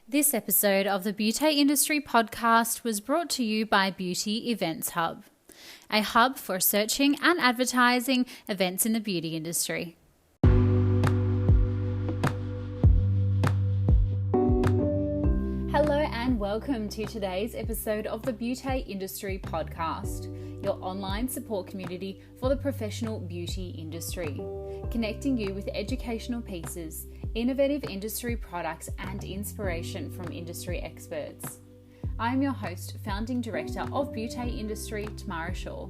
This episode of the Beauty Industry podcast was brought to you by Beauty Events Hub, a hub for searching and advertising events in the beauty industry. Hello and welcome to today's episode of the Beauty Industry podcast, your online support community for the professional beauty industry, connecting you with educational pieces, innovative industry products and inspiration from industry experts. I am your host, founding director of Beauty Industry, Tamara Shaw.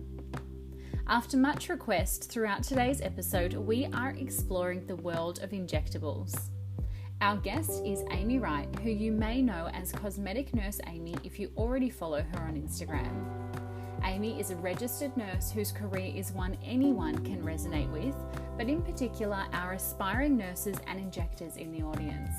After much request throughout today's episode, we are exploring the world of injectables. Our guest is Amy Wright, who you may know as Cosmetic Nurse Amy if you already follow her on Instagram. Amy is a registered nurse whose career is one anyone can resonate with, but in particular our aspiring nurses and injectors in the audience.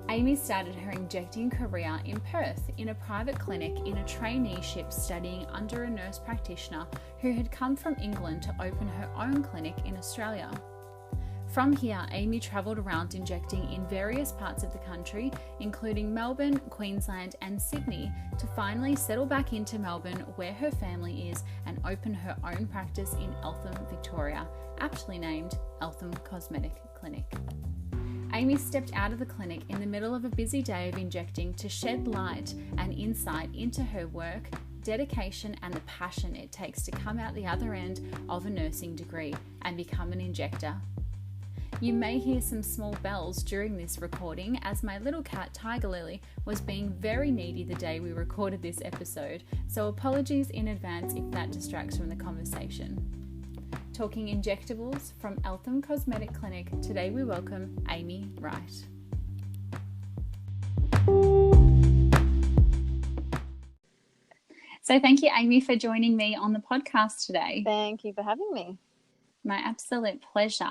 Amy started her injecting career in Perth in a private clinic in a traineeship studying under a nurse practitioner who had come from England to open her own clinic in Australia. From here, Amy travelled around injecting in various parts of the country, including Melbourne, Queensland and Sydney, to finally settle back into Melbourne where her family is and open her own practice in Eltham, Victoria, aptly named Eltham Cosmetic Clinic. Amy stepped out of the clinic in the middle of a busy day of injecting to shed light and insight into her work, dedication and the passion it takes to come out the other end of a nursing degree and become an injector. You may hear some small bells during this recording as my little cat Tigerlilly was being very needy the day we recorded this episode, so apologies in advance if that distracts from the conversation. Talking injectables from Eltham Cosmetic Clinic, today we welcome Amy Wright. So thank you, Amy, for joining me on the podcast today. Thank you for having me. My absolute pleasure.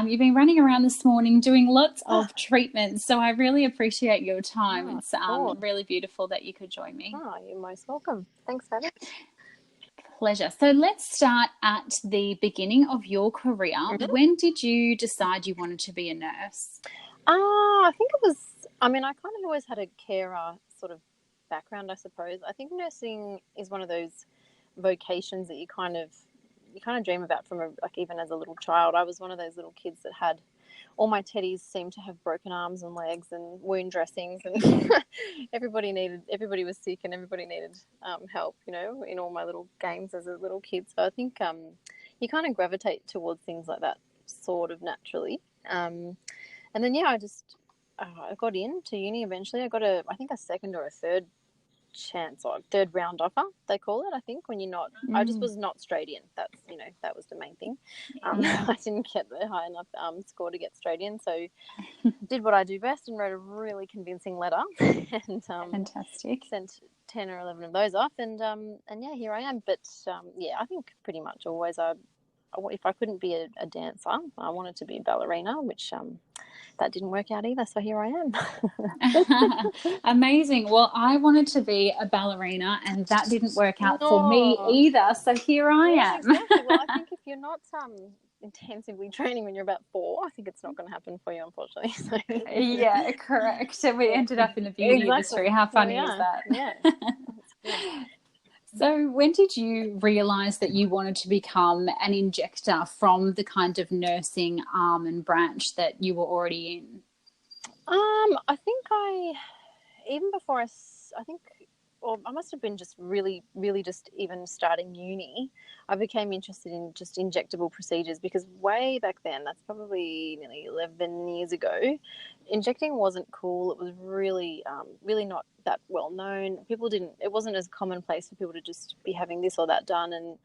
You've been running around this morning doing lots of treatments, so I really appreciate your time. It's really beautiful that you could join me. Oh, you're most welcome. Thanks for having me. Pleasure. So let's start at the beginning of your career. Mm-hmm. When did you decide you wanted to be a nurse? I think it was, I kind of always had a carer sort of background, I suppose. I think nursing is one of those vocations that you kind of dream about from even as a little child. I was one of those little kids that had all my teddies seemed to have broken arms and legs and wound dressings, and everybody was sick and everybody needed help, in all my little games as a little kid. So I think you kind of gravitate towards things like that sort of naturally. And then I got into uni eventually. I got a second or a third chance or third round offer, they call it, I think, when you're not I just was not straight in. That's that was the main thing. I didn't get the high enough score to get straight in, so did what I do best and wrote a really convincing letter and fantastic, sent 10 or 11 of those off, and here I am. But I think pretty much always if I couldn't be a dancer, I wanted to be a ballerina, which that didn't work out either, so here I am. Amazing. Well, I wanted to be a ballerina and that didn't work out for me either, so here I am. Exactly. Well, I think if you're not intensively training when you're about 4, I think it's not going to happen for you, unfortunately. So. Yeah, correct. So we ended up in the beauty industry. How funny is that? Yeah. So when did you realise that you wanted to become an injector from the kind of nursing arm and branch that you were already in? I think even before I must have been just really, really just even starting uni, I became interested in just injectable procedures, because way back then, that's probably nearly 11 years ago, injecting wasn't cool. It was really, really not that well known. It wasn't as commonplace for people to just be having this or that done. And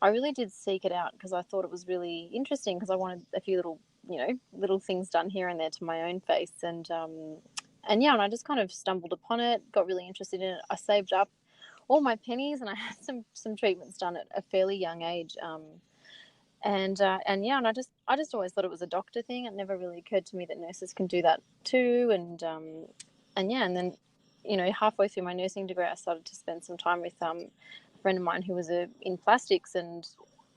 I really did seek it out because I thought it was really interesting, because I wanted a few little things done here and there to my own face. And I just kind of stumbled upon it, got really interested in it. I saved up all my pennies and I had some treatments done at a fairly young age. And I just always thought it was a doctor thing. It never really occurred to me that nurses can do that too. And then, halfway through my nursing degree, I started to spend some time with a friend of mine who was in plastics, and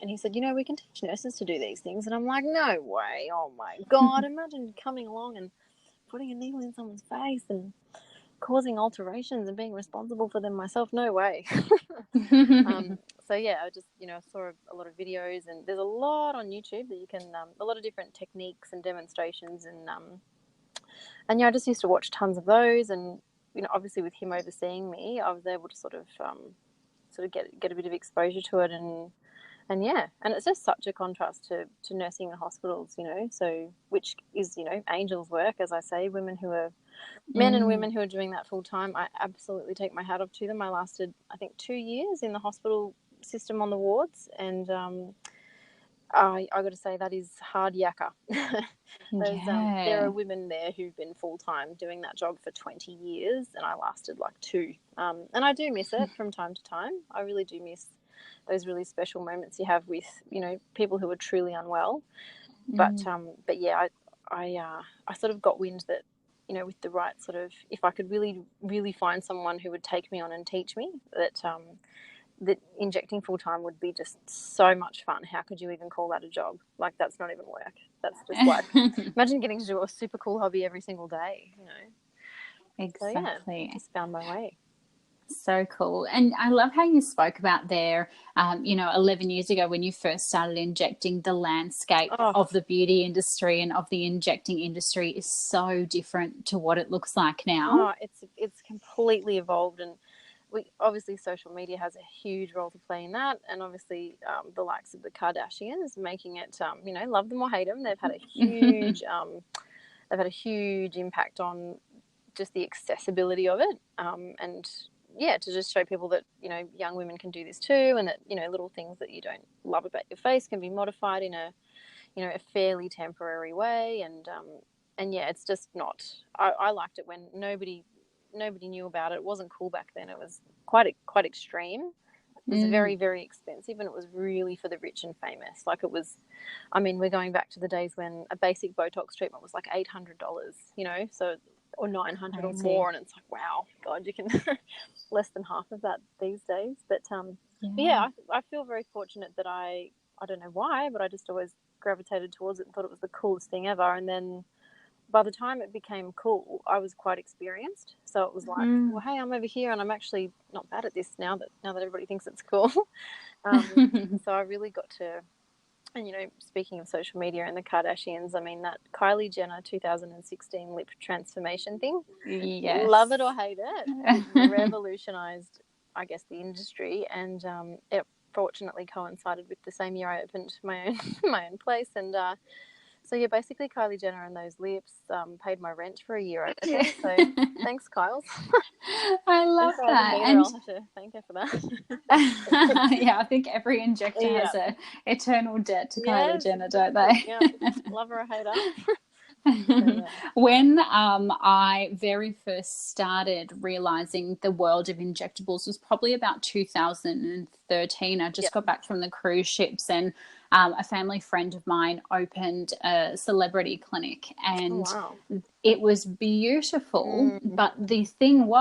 he said, we can teach nurses to do these things. And I'm like, no way. Oh my God. Imagine coming along and putting a needle in someone's face and causing alterations and being responsible for them myself. No way. So yeah, I just, saw a lot of videos, and there's a lot on YouTube that you can, a lot of different techniques and demonstrations, and yeah, I just used to watch tons of those, and obviously with him overseeing me, I was able to sort of get a bit of exposure to it, and yeah, and it's just such a contrast to nursing in hospitals, so which is angels' work, as I say, men and women who are doing that full time. I absolutely take my hat off to them. I lasted, I think, 2 years in the hospital system on the wards, and I got to say that is hard yakka. There are women there who've been full time doing that job for 20 years, and I lasted like 2. And I do miss it from time to time. I really do miss those really special moments you have with people who are truly unwell. But yeah, I sort of got wind that with the right sort of, if I could really, really find someone who would take me on and teach me, that injecting full time would be just so much fun. How could you even call that a job? Like, that's not even work. That's just like, imagine getting to do a super cool hobby every single day, Exactly. So yeah, I just found my way. So cool. And I love how you spoke about there, 11 years ago when you first started injecting, the landscape of the beauty industry and of the injecting industry is so different to what it looks like now. It's completely evolved, and obviously social media has a huge role to play in that, and obviously the likes of the Kardashians making it, love them or hate them, they've had a huge impact on just the accessibility of it, and yeah, to just show people that young women can do this too, and that little things that you don't love about your face can be modified in a a fairly temporary way, and yeah, it's just not. I liked it when nobody knew about it. It wasn't cool back then. It was quite extreme. It was very, very expensive, and it was really for the rich and famous. Like, it was, I mean, we're going back to the days when a basic Botox treatment was like $800, so, or $900 or more, and it's like, wow, God, you can less than half of that these days. But yeah, I feel very fortunate that I don't know why, but I just always gravitated towards it and thought it was the coolest thing ever. And then by the time it became cool, I was quite experienced. So it was like, well, hey, I'm over here, and I'm actually not bad at this now that everybody thinks it's cool. So I really got to, and speaking of social media and the Kardashians, I mean, that Kylie Jenner 2016 lip transformation thing, love it or hate it, it revolutionized, I guess, the industry, and it fortunately coincided with the same year I opened my own place, and so yeah, basically Kylie Jenner and those lips paid my rent for a year over there. So thanks, Kyle. I love that. And I'll have to thank her for that. Yeah, I think every injector has an eternal debt to Kylie Jenner, don't they? Yeah, love her or hate her. When I very first started realizing the world of injectables was probably about 2013. I just got back from the cruise ships, and a family friend of mine opened a celebrity clinic, and it was beautiful. But the thing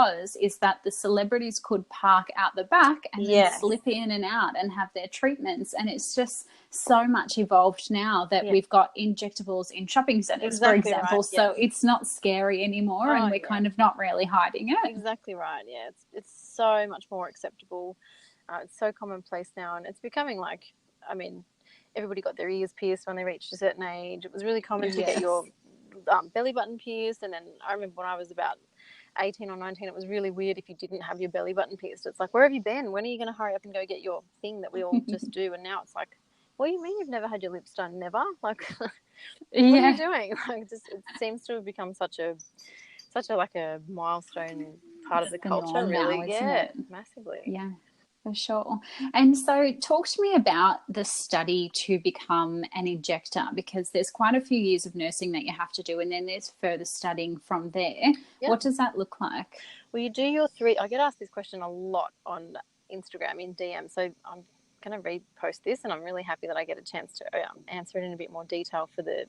is that the celebrities could park out the back and then slip in and out and have their treatments, and it's just so much evolved now that we've got injectables in shopping centres, for example. Right, so it's not scary anymore, and we're kind of not really hiding it. Exactly right. Yeah, it's so much more acceptable. It's so commonplace now, and it's becoming like, I mean, everybody got their ears pierced when they reached a certain age. It was really common to get your belly button pierced, and then I remember when I was about 18 or 19, it was really weird if you didn't have your belly button pierced. It's like, where have you been? When are you going to hurry up and go get your thing that we all just do? And now it's like, what do you mean you've never had your lips done? Never? Like, what are you doing? Like, just, it seems to have become such a like a milestone part of the culture, really. Now, massively. Yeah. For sure. And so talk to me about the study to become an injector, because there's quite a few years of nursing that you have to do, and then there's further studying from there. Yep. What does that look like? Well, you do your 3. I get asked this question a lot on Instagram in DM, so I'm going to repost this, and I'm really happy that I get a chance to answer it in a bit more detail for the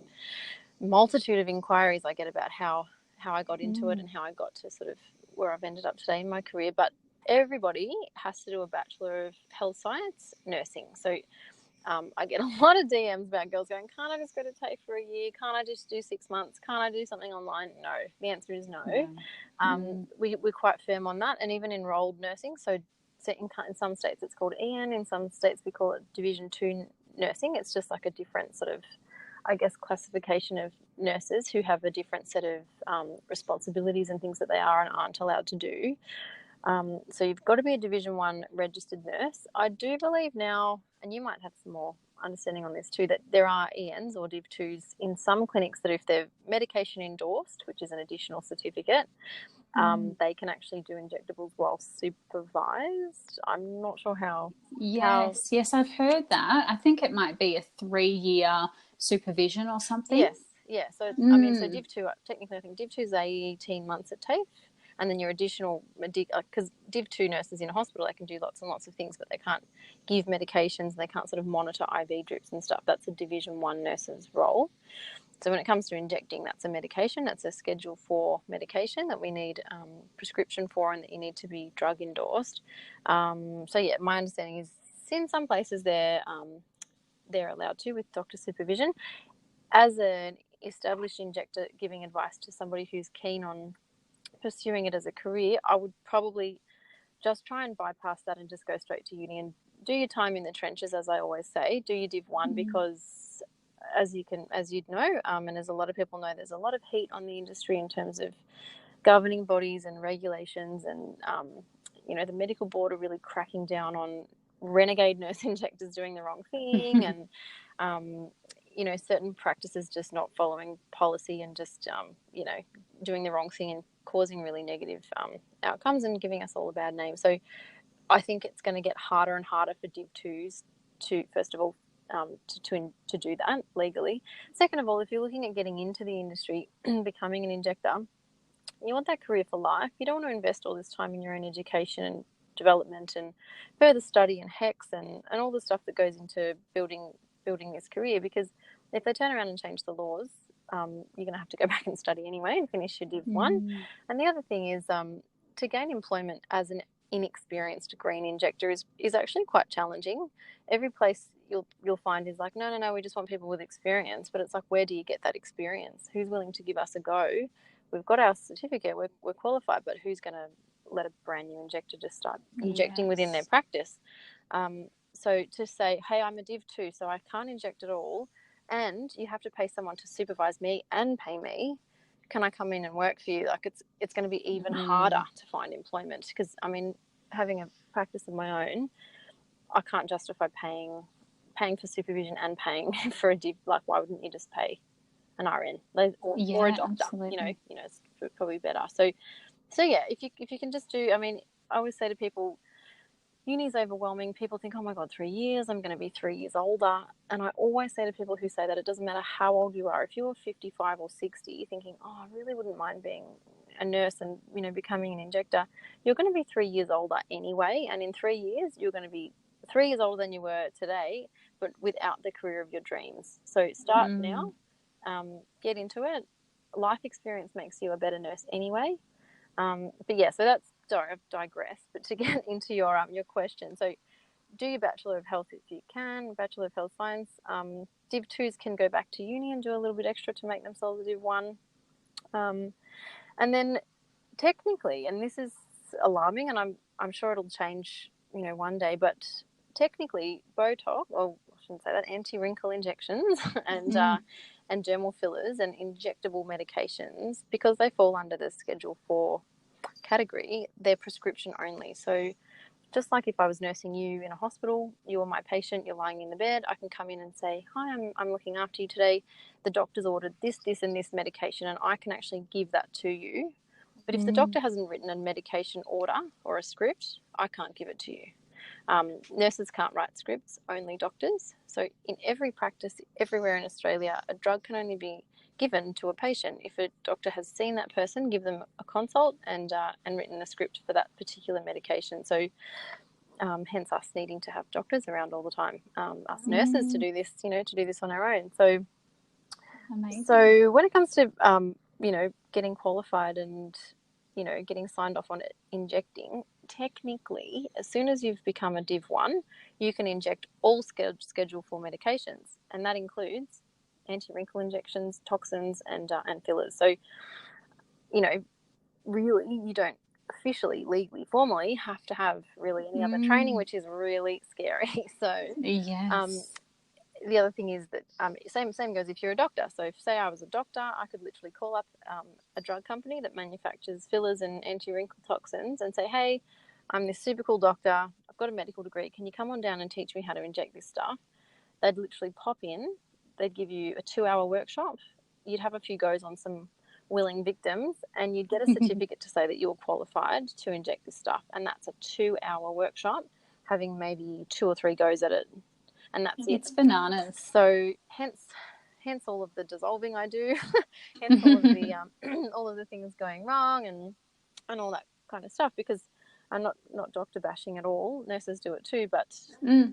multitude of inquiries I get about how I got into it and how I got to sort of where I've ended up today in my career. But everybody has to do a Bachelor of Health Science nursing. So I get a lot of DMs about girls going, can't I just go to TAFE for a year? Can't I just do 6 months? Can't I do something online? No. The answer is no. We're quite firm on that. And even enrolled nursing, so in some states it's called EN, in some states we call it Division 2 nursing. It's just like a different sort of, I guess, classification of nurses who have a different set of responsibilities and things that they are and aren't allowed to do. So you've got to be a Division 1 registered nurse. I do believe now, and you might have some more understanding on this too, that there are ENs or Div 2s in some clinics that if they're medication endorsed, which is an additional certificate, they can actually do injectables while supervised. I'm not sure how. Yes, I've heard that. I think it might be a 3-year supervision or something. Yes, yeah. So I mean, so Div 2, technically I think Div 2 is 18 months at TAFE. And then your additional, because Div 2 nurses in a hospital, they can do lots and lots of things, but they can't give medications, they can't sort of monitor IV drips and stuff. That's a Division 1 nurse's role. So when it comes to injecting, that's a medication. That's a Schedule 4 medication that we need prescription for and that you need to be drug endorsed. So, yeah, my understanding is in some places they're allowed to with doctor supervision. As an established injector giving advice to somebody who's keen on pursuing it as a career, I would probably just try and bypass that and just go straight to uni and do your time in the trenches, as I always say. Do your Div 1 because, as you'd know, and as a lot of people know, there's a lot of heat on the industry in terms of governing bodies and regulations, and the medical board are really cracking down on renegade nurse injectors doing the wrong thing, and certain practices just not following policy and just doing the wrong thing and causing really negative outcomes and giving us all a bad name. So I think it's going to get harder and harder for Div 2s to, first of all, to do that legally. Second of all, if you're looking at getting into the industry, becoming an injector, you want that career for life. You don't want to invest all this time in your own education and development and further study and HECS and all the stuff that goes into building this career, because if they turn around and change the laws, you're going to have to go back and study anyway and finish your Div 1. And the other thing is to gain employment as an inexperienced green injector is actually quite challenging. Every place you'll find is like, no, we just want people with experience. But it's like, where do you get that experience? Who's willing to give us a go? We've got our certificate, we're qualified, but who's going to let a brand new injector just start injecting within their practice? So to say, hey, I'm a Div 2, so I can't inject at all, and you have to pay someone to supervise me and pay me, can I come in and work for you? Like it's going to be even harder to find employment, because, I mean, having a practice of my own, I can't justify paying for supervision and paying for a Div. Like, why wouldn't you just pay an RN or a doctor? Absolutely. It's probably better. So yeah, if you can just do, I mean, I always say to people, uni is overwhelming. People think, oh my God, 3 years, I'm going to be 3 years older. And I always say to people who say that, it doesn't matter how old you are. If you're 55 or 60, thinking, oh, I really wouldn't mind being a nurse and, becoming an injector, you're going to be 3 years older anyway. And in 3 years, you're going to be 3 years older than you were today, but without the career of your dreams. So start now, get into it. Life experience makes you a better nurse anyway. But yeah, so that's, sorry, I've digressed, but to get into your question, so do your Bachelor of Health if you can, Bachelor of Health Science. Div 2s can go back to uni and do a little bit extra to make themselves a Div 1. And then technically, and this is alarming, and I'm sure it'll change, one day, but technically Botox, or I shouldn't say that, anti-wrinkle injections and dermal fillers and injectable medications, because they fall under the Schedule 4 category, they're prescription only. So just like if I was nursing you in a hospital, you are my patient, you're lying in the bed, I can come in and say, hi, I'm looking after you today. The doctor's ordered this, and this medication, and I can actually give that to you. But if the doctor hasn't written a medication order or a script, I can't give it to you. Nurses can't write scripts, only doctors. So in every practice, everywhere in Australia, a drug can only be given to a patient if a doctor has seen that person, give them a consult, and written a script for that particular medication. So hence us needing to have doctors around all the time, us nurses to do this on our own. So amazing. So when it comes to getting qualified and getting signed off on it, injecting, technically, as soon as you've become a Div 1, you can inject all Schedule 4 medications, and that includes anti-wrinkle injections, toxins, and fillers. So, really, you don't officially, legally, formally have to have really any other training, which is really scary. So, yes. The other thing is that same goes if you're a doctor. So if, say, I was a doctor, I could literally call up a drug company that manufactures fillers and anti-wrinkle toxins and say, hey, I'm this super cool doctor. I've got a medical degree. Can you come on down and teach me how to inject this stuff? They'd literally pop in. They'd give you a 2-hour workshop. You'd have a few goes on some willing victims, and you'd get a certificate to say that you're qualified to inject this stuff. And that's a 2-hour workshop, having maybe 2 or 3 goes at it. And that's it. It's bananas. So hence all of the dissolving I do, hence all of the all of the things going wrong and all that kind of stuff, because I'm not doctor bashing at all. Nurses do it too, but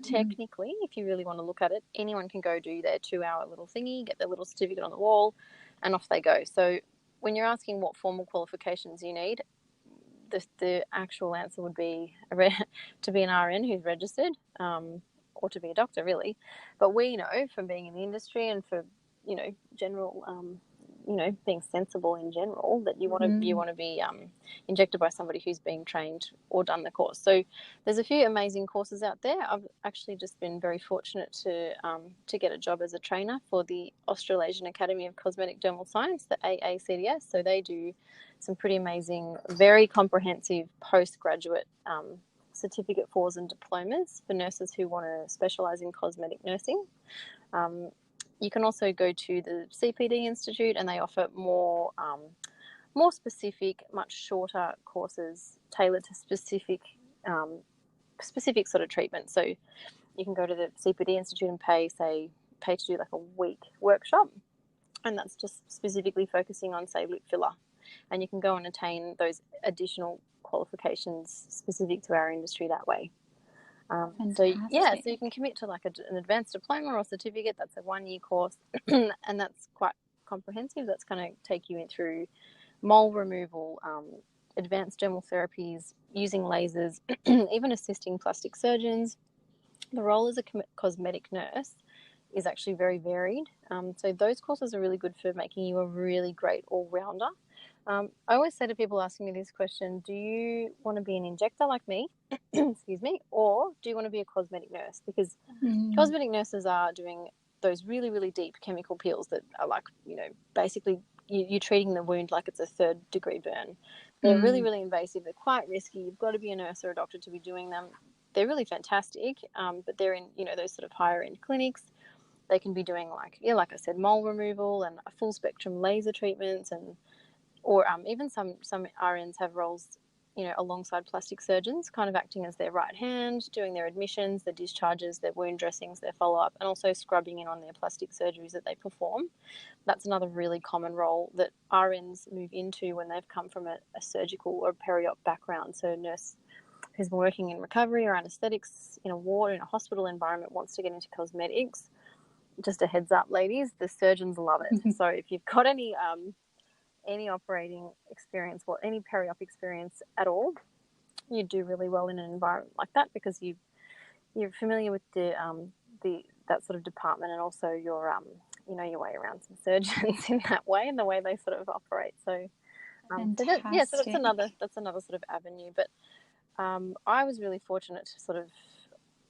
technically, if you really want to look at it, anyone can go do their 2-hour little thingy, get their little certificate on the wall, and off they go. So when you're asking what formal qualifications you need, the actual answer would be to be an RN who's registered, or to be a doctor, really. But we know from being in the industry and for general being sensible in general, that you want to be injected by somebody who's been trained or done the course. So there's a few amazing courses out there. I've actually just been very fortunate to get a job as a trainer for the Australasian Academy of Cosmetic Dermal Science, the AACDS. So they do some pretty amazing, very comprehensive postgraduate certificate 4s and diplomas for nurses who want to specialise in cosmetic nursing. You can also go to the CPD Institute, and they offer more specific, much shorter courses tailored to specific sort of treatment. So you can go to the CPD Institute and pay to do like a week workshop, and that's just specifically focusing on, say, lip filler. And you can go and attain those additional qualifications specific to our industry that way. So you can commit to like an advanced diploma or certificate. That's a 1-year course, and that's quite comprehensive. That's going to take you in through mole removal, advanced dermal therapies, using lasers, even assisting plastic surgeons. The role as a cosmetic nurse is actually very varied. So those courses are really good for making you a really great all-rounder. I always say to people asking me this question, do you want to be an injector like me, excuse me, or do you want to be a cosmetic nurse? Because cosmetic nurses are doing those really, really deep chemical peels that are like, basically you're treating the wound like it's a 3rd-degree burn. They're really, really invasive. They're quite risky. You've got to be a nurse or a doctor to be doing them. They're really fantastic, but they're in, those sort of higher-end clinics. They can be doing like I said, mole removal and a full spectrum laser treatments, or even some RNs have roles, alongside plastic surgeons, kind of acting as their right hand, doing their admissions, their discharges, their wound dressings, their follow-up, and also scrubbing in on their plastic surgeries that they perform. That's another really common role that RNs move into when they've come from a surgical or peri-op background. So a nurse who's been working in recovery or anaesthetics in a ward, in a hospital environment, wants to get into cosmetics. Just a heads up, ladies, the surgeons love it. So if you've got any operating experience or any peri-op experience at all, you do really well in an environment like that, because you're familiar with that sort of department, and also you're your way around some surgeons in that way, and the way they sort of operate. So so that's another sort of avenue. But I was really fortunate to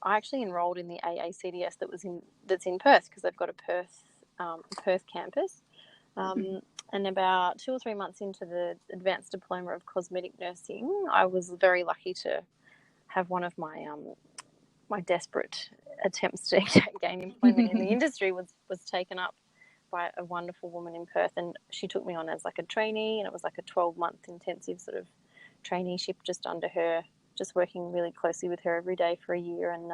I actually enrolled in the AACDS that's in Perth, because they've got a Perth campus. And about 2 or 3 months into the advanced diploma of cosmetic nursing, I was very lucky to have one of my my desperate attempts to gain employment in the industry was taken up by a wonderful woman in Perth, and she took me on as like a trainee, and it was like a 12-month intensive sort of traineeship just under her, just working really closely with her every day for a year, and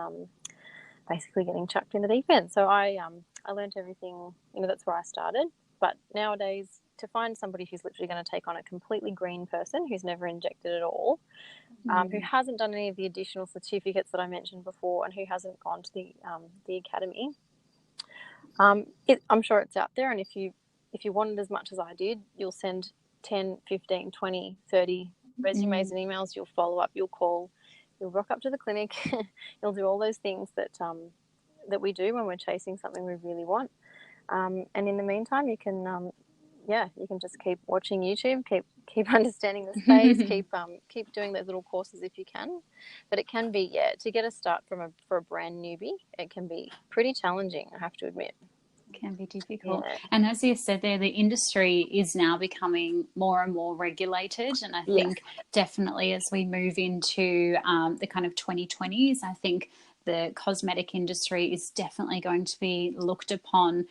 basically getting chucked in the deep end. So I learned everything, that's where I started. But nowadays, to find somebody who's literally going to take on a completely green person who's never injected at all, who hasn't done any of the additional certificates that I mentioned before, and who hasn't gone to the academy, I'm sure it's out there. And if you want it as much as I did, you'll send 10, 15, 20, 30 resumes and emails. You'll follow up, you'll call, you'll rock up to the clinic, you'll do all those things that that we do when we're chasing something we really want. And in the meantime, you can you can just keep watching YouTube, keep understanding the space, keep doing those little courses if you can. But it can be, to get a start for a brand newbie, it can be pretty challenging, I have to admit. Can be difficult. Yeah. And as you said there, the industry is now becoming more and more regulated. And I think definitely as we move into the kind of 2020s, I think the cosmetic industry is definitely going to be looked upon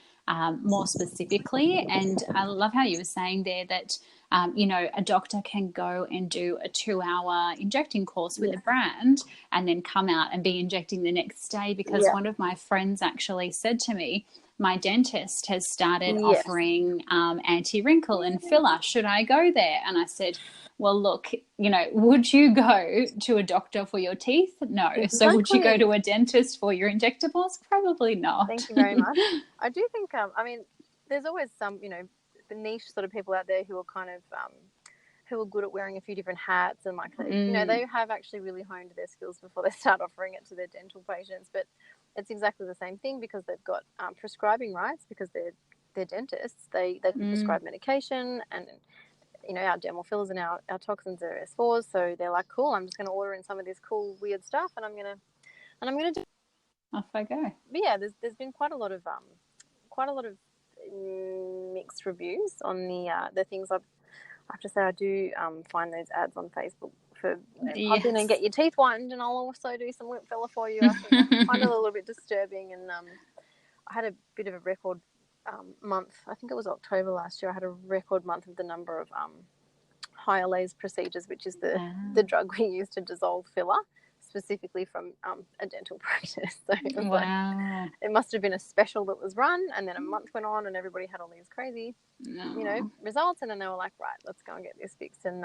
more specifically. And I love how you were saying there that, a doctor can go and do a 2-hour injecting course with a brand and then come out and be injecting the next day, because one of my friends actually said to me, my dentist has started offering anti-wrinkle and filler. Should I go there? And I said, well, look, would you go to a doctor for your teeth? No. Exactly. So would you go to a dentist for your injectables? Probably not. Thank you very much. I do think, there's always some, the niche sort of people out there who are kind of, who are good at wearing a few different hats and they have actually really honed their skills before they start offering it to their dental patients. But it's exactly the same thing, because they've got prescribing rights, because they're dentists. They can prescribe medication, and our dermal fillers and our toxins are S4s. So they're like, cool, I'm just going to order in some of this cool weird stuff, and I'm going to do. Off I go. But yeah, there's been quite a lot of mixed reviews on the things. I have to say, I do find those ads on Facebook for pop in and get your teeth whitened, and I'll also do some lip filler for you. I find it a little bit disturbing. And I had a bit of a record month. I think it was October last year. I had a record month of the number of Hyalase procedures, which is the drug we use to dissolve filler, specifically from a dental practice. So it was it must have been a special that was run, and then a month went on and everybody had all these crazy results, and then they were like, right, let's go and get this fixed. And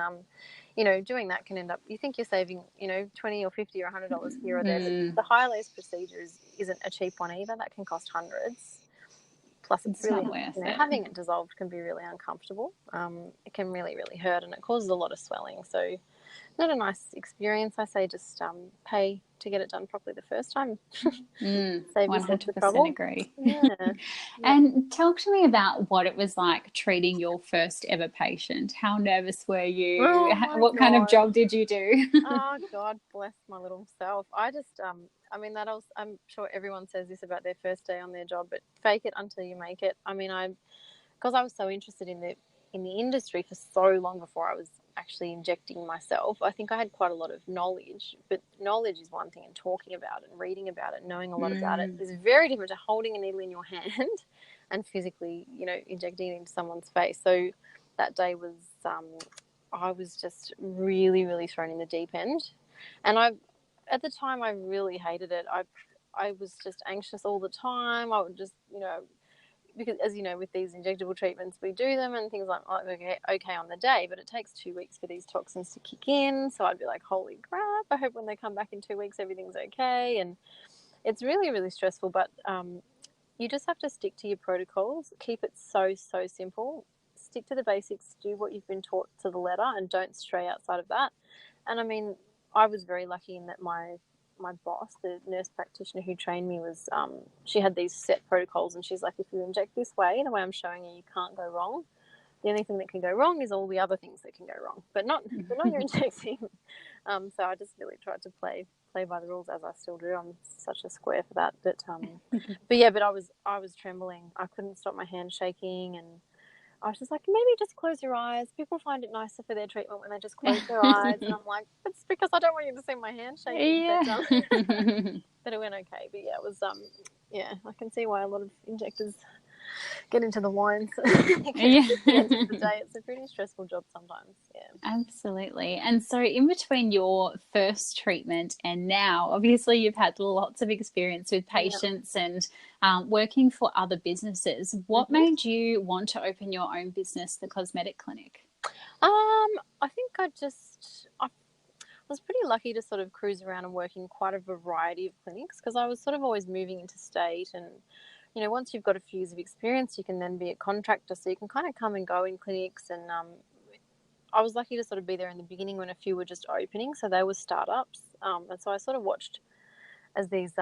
doing that can end up, you think you're saving $20 or $50 or $100 here or there, but the Hyalase procedure isn't a cheap one either. That can cost hundreds. Plus, it's really, having it dissolved can be really uncomfortable. It can really, really hurt, and it causes a lot of swelling. So, not a nice experience. I say just pay to get it done properly the first time. Save yourself the trouble. 100% agree. And talk to me about what it was like treating your first ever patient. How nervous were you? What kind of job did you do? Oh, God bless my little self. I just, I'm sure everyone says this about their first day on their job, but fake it until you make it. Because I was so interested in the industry for so long before I was actually injecting myself. I think I had quite a lot of knowledge, but knowledge is one thing, and talking about it and reading about it, knowing a lot about it is very different to holding a needle in your hand and physically, injecting it into someone's face. So that day was, I was just really, really thrown in the deep end. And at the time, I really hated it. I was just anxious all the time. I would just, because as you know, with these injectable treatments, we do them and things like okay on the day, but it takes 2 weeks for these toxins to kick in. So I'd be like, holy crap, I hope when they come back in 2 weeks everything's okay. And it's really, really stressful, but you just have to stick to your protocols, keep it so simple, stick to the basics, do what you've been taught to the letter, and don't stray outside of that. And I was very lucky in that my boss, the nurse practitioner who trained me, was she had these set protocols, and she's like, if you inject this way, the way I'm showing you, you can't go wrong. The only thing that can go wrong is all the other things that can go wrong, but not your injecting. So I just really tried to play by the rules, as I still do. I'm such a square for that. But but I was trembling. I couldn't stop my hand shaking, and I was just like, maybe just close your eyes. People find it nicer for their treatment when they just close their eyes. And I'm like, it's because I don't want you to see my hand shaking. Yeah. But it went okay. But yeah, it was, I can see why a lot of injectors get into the wines. At the end of the day, it's a pretty stressful job sometimes. Yeah. Absolutely. And so in between your first treatment and now, obviously you've had lots of experience with patients and working for other businesses. What made you want to open your own business, the Cosmetic Clinic? I think I was pretty lucky to sort of cruise around and work in quite a variety of clinics, because I was sort of always moving interstate, and once you've got a few years of experience, you can then be a contractor, so you can kind of come and go in clinics, and I was lucky to sort of be there in the beginning when a few were just opening, so they were startups, and so I sort of watched as these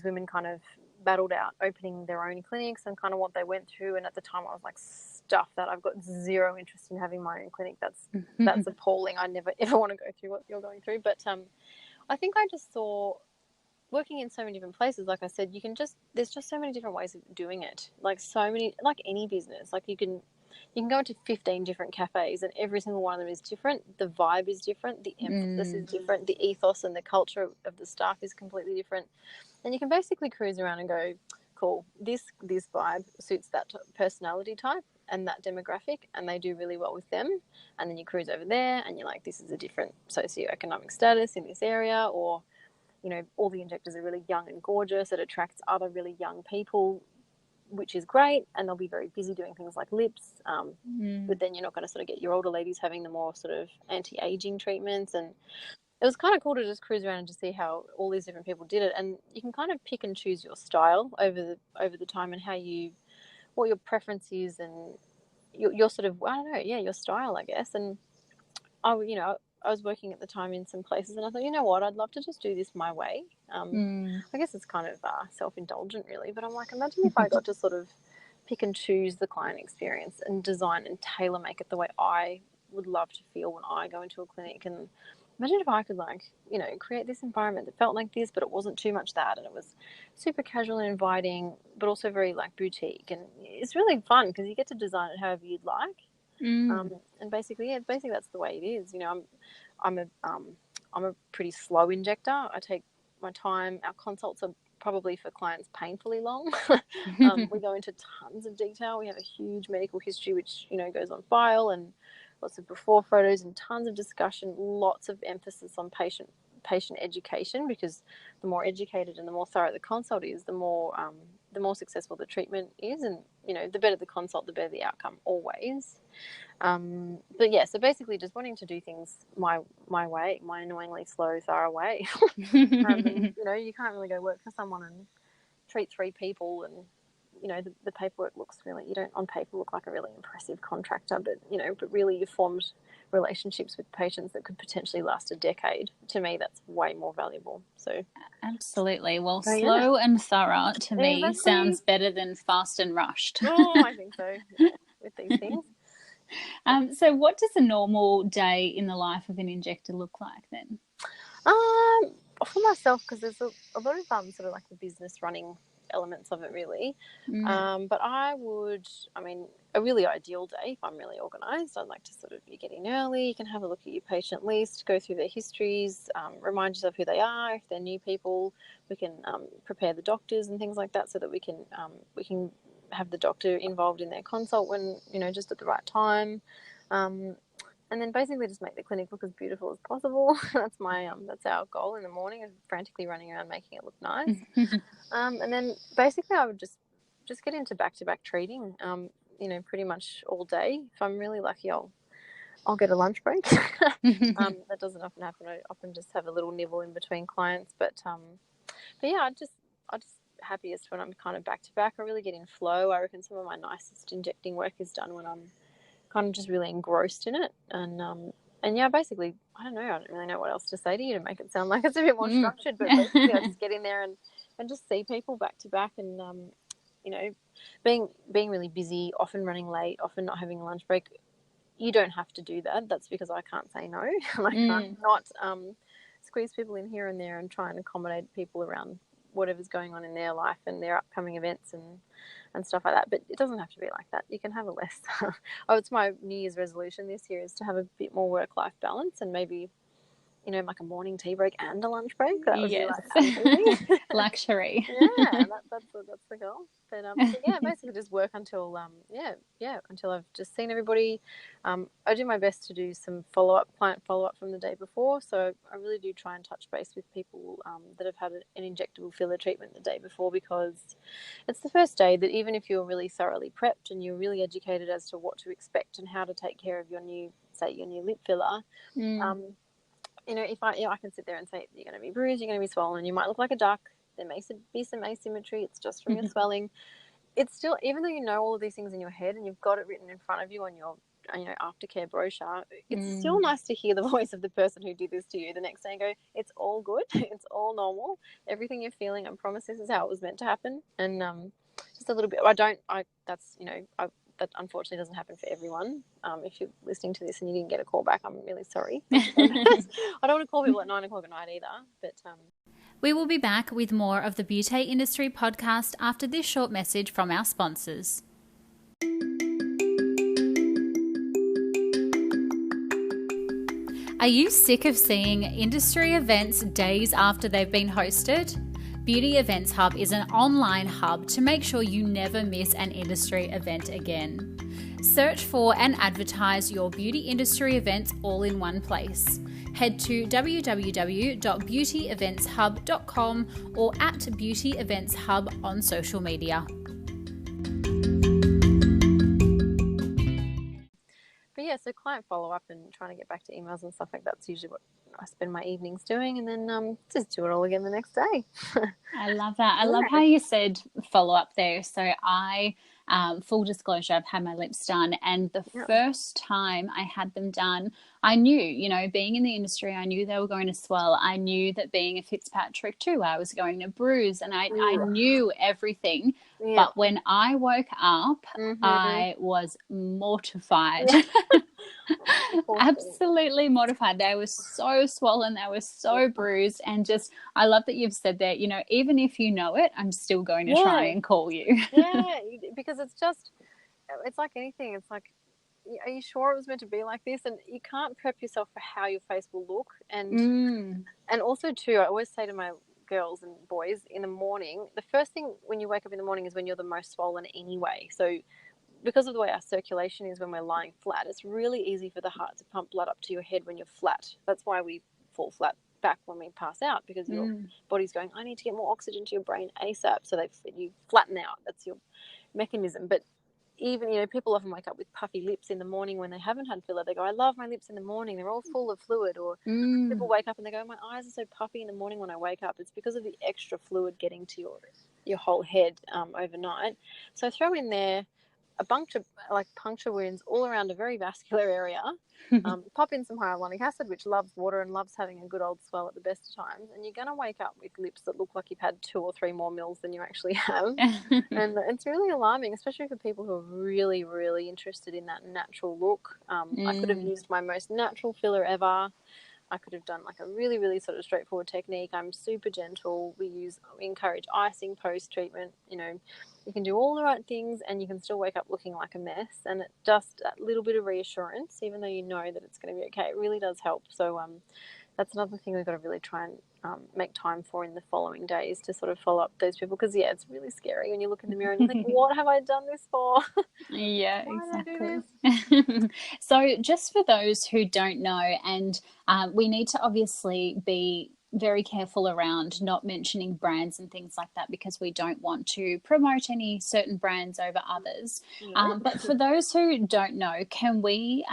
women kind of battled out opening their own clinics and kind of what they went through. And at the time I was like, stuff that, I've got zero interest in having my own clinic. That's appalling. I never ever want to go through what you're going through. But I think I just saw, working in so many different places, like I said, there's just so many different ways of doing it. Like so many, like any business, like you can go into 15 different cafes and every single one of them is different. The vibe is different. The emphasis is different. The ethos and the culture of the staff is completely different. And you can basically cruise around and go, cool, this vibe suits that personality type and that demographic, and they do really well with them. And then you cruise over there and you're like, this is a different socioeconomic status in this area, or, you know, all the injectors are really young and gorgeous. It attracts other really young people, which is great, and they'll be very busy doing things like lips. But then you're not going to sort of get your older ladies having the more sort of anti-aging treatments. And it was kind of cool to just cruise around and just see how all these different people did it. And you can kind of pick and choose your style over the time, and what your preference is, and your sort of, I don't know, your style, I guess. And I was working at the time in some places, and I thought, you know what, I'd love to just do this my way. I guess it's kind of self-indulgent, really, but I'm like, imagine if I got to sort of pick and choose the client experience and design and tailor make it the way I would love to feel when I go into a clinic. And imagine if I could, like, you know, create this environment that felt like this, but it wasn't too much that, and it was super casual and inviting, but also very like boutique. And it's really fun because you get to design it however you'd like. And basically that's the way it is. You know, I'm a pretty slow injector. I take my time. Our consults are probably for clients painfully long. We go into tons of detail. We have a huge medical history, which, you know, goes on file, and lots of before photos and tons of discussion, lots of emphasis on patient education, because the more educated and the more thorough the consult is, the more successful the treatment is. And, you know, the better the consult, the better the outcome always. But yeah, so basically just wanting to do things my way, my annoyingly slow, thorough way. And, you know, you can't really go work for someone and treat 3 people, and, you know, the paperwork looks really, you don't on paper look like a really impressive contractor, but, you know, but really you've formed relationships with patients that could potentially last a decade. To me, that's way more valuable. So absolutely. Well, slow and thorough to me sounds better than fast and rushed. Oh, I think so, yeah, with these things. So what does a normal day in the life of an injector look like then? For myself, because there's a lot of sort of like the business running elements of it, really. But a really ideal day, if I'm really organised, I'd like to sort of, you get in early, you can have a look at your patient list, go through their histories, remind yourself who they are. If they're new people, we can prepare the doctors and things like that, so that we can have the doctor involved in their consult when, you know, just at the right time. And then basically just make the clinic look as beautiful as possible. That's our goal in the morning, is frantically running around making it look nice. And then basically I would just get into back-to-back treating, you know, pretty much all day. If I'm really lucky, I'll get a lunch break. That doesn't often happen. I often just have a little nibble in between clients. But yeah, I just happiest when I'm kind of back-to-back. I really get in flow. I reckon some of my nicest injecting work is done when I'm kind of just really engrossed in it. And yeah, basically, I don't really know what else to say to you to make it sound like it's a bit more structured, but basically I just get in there and just see people back to back. And you know, being really busy, often running late, often not having a lunch break, you don't have to do that. That's because I can't say no. I can't not squeeze people in here and there and try and accommodate people around whatever's going on in their life and their upcoming events and stuff like that. But it doesn't have to be like that. You can have a less it's my New Year's resolution this year, is to have a bit more work-life balance, and maybe, you know, like a morning tea break and a lunch break. That would be like luxury. Yeah, that's the goal. But so yeah, basically just work until until I've just seen everybody. I do my best to do some client follow-up from the day before. So I really do try and touch base with people that have had an injectable filler treatment the day before, because it's the first day that, even if you're really thoroughly prepped and you're really educated as to what to expect and how to take care of your new lip filler, you know, if I can sit there and say, you're going to be bruised, you're going to be swollen, you might look like a duck, there may be some asymmetry, it's just from your swelling. It's still, even though you know all of these things in your head and you've got it written in front of you on your aftercare brochure, it's still nice to hear the voice of the person who did this to you the next day and go, it's all good, it's all normal, everything you're feeling, I promise this is how it was meant to happen. And just a little bit, that unfortunately doesn't happen for everyone. If you're listening to this and you didn't get a call back, I'm really sorry. I don't want to call people at 9 o'clock at night either, but we will be back with more of the Beauty Industry podcast after this short message from our sponsors. Are you sick of seeing industry events days after they've been hosted? Beauty Events Hub is an online hub to make sure you never miss an industry event again. Search for and advertise your beauty industry events all in one place. Head to www.beautyeventhub.com or at Beauty Events Hub on social media. But yeah, so client follow-up and trying to get back to emails and stuff like that's usually what I spend my evenings doing, and then just do it all again the next day. I love that. I love how you said follow-up there. So I, full disclosure, I've had my lips done, and the first time I had them done, I knew, being in the industry, I knew they were going to swell. I knew that being a Fitzpatrick too, I was going to bruise, and I knew everything. Yeah. But when I woke up, I was mortified. Yeah. Absolutely mortified. They were so swollen. They were so bruised. And just, I love that you've said that, even if you know it, I'm still going to try and call you. Yeah, because it's like anything. It's like, are you sure it was meant to be like this? And you can't prep yourself for how your face will look. And also too, I always say to my girls and boys in the morning, the first thing when you wake up in the morning is when you're the most swollen anyway. So because of the way our circulation is when we're lying flat, it's really easy for the heart to pump blood up to your head when you're flat. That's why we fall flat back when we pass out, because your body's going, I need to get more oxygen to your brain ASAP. So you flatten out. That's your mechanism. But even, people often wake up with puffy lips in the morning when they haven't had filler. They go, I love my lips in the morning. They're all full of fluid. Or people wake up and they go, my eyes are so puffy in the morning when I wake up. It's because of the extra fluid getting to your whole head overnight. So throw in there a bunch of puncture wounds all around a very vascular area. Pop in some hyaluronic acid, which loves water and loves having a good old swell at the best of times. And you're going to wake up with lips that look like you've had 2 or 3 more mils than you actually have. And it's really alarming, especially for people who are really, really interested in that natural look. I could have used my most natural filler ever. I could have done like a really, really sort of straightforward technique. I'm super gentle. We encourage icing post-treatment. You can do all the right things and you can still wake up looking like a mess. And it just that little bit of reassurance, even though you know that it's going to be okay, it really does help. So that's another thing we've got to really try and make time for in the following days to sort of follow up those people, because it's really scary when you look in the mirror and you think, what have I done this for? Yeah, exactly. So just for those who don't know, and we need to obviously be very careful around not mentioning brands and things like that, because we don't want to promote any certain brands over others. But for those who don't know, can we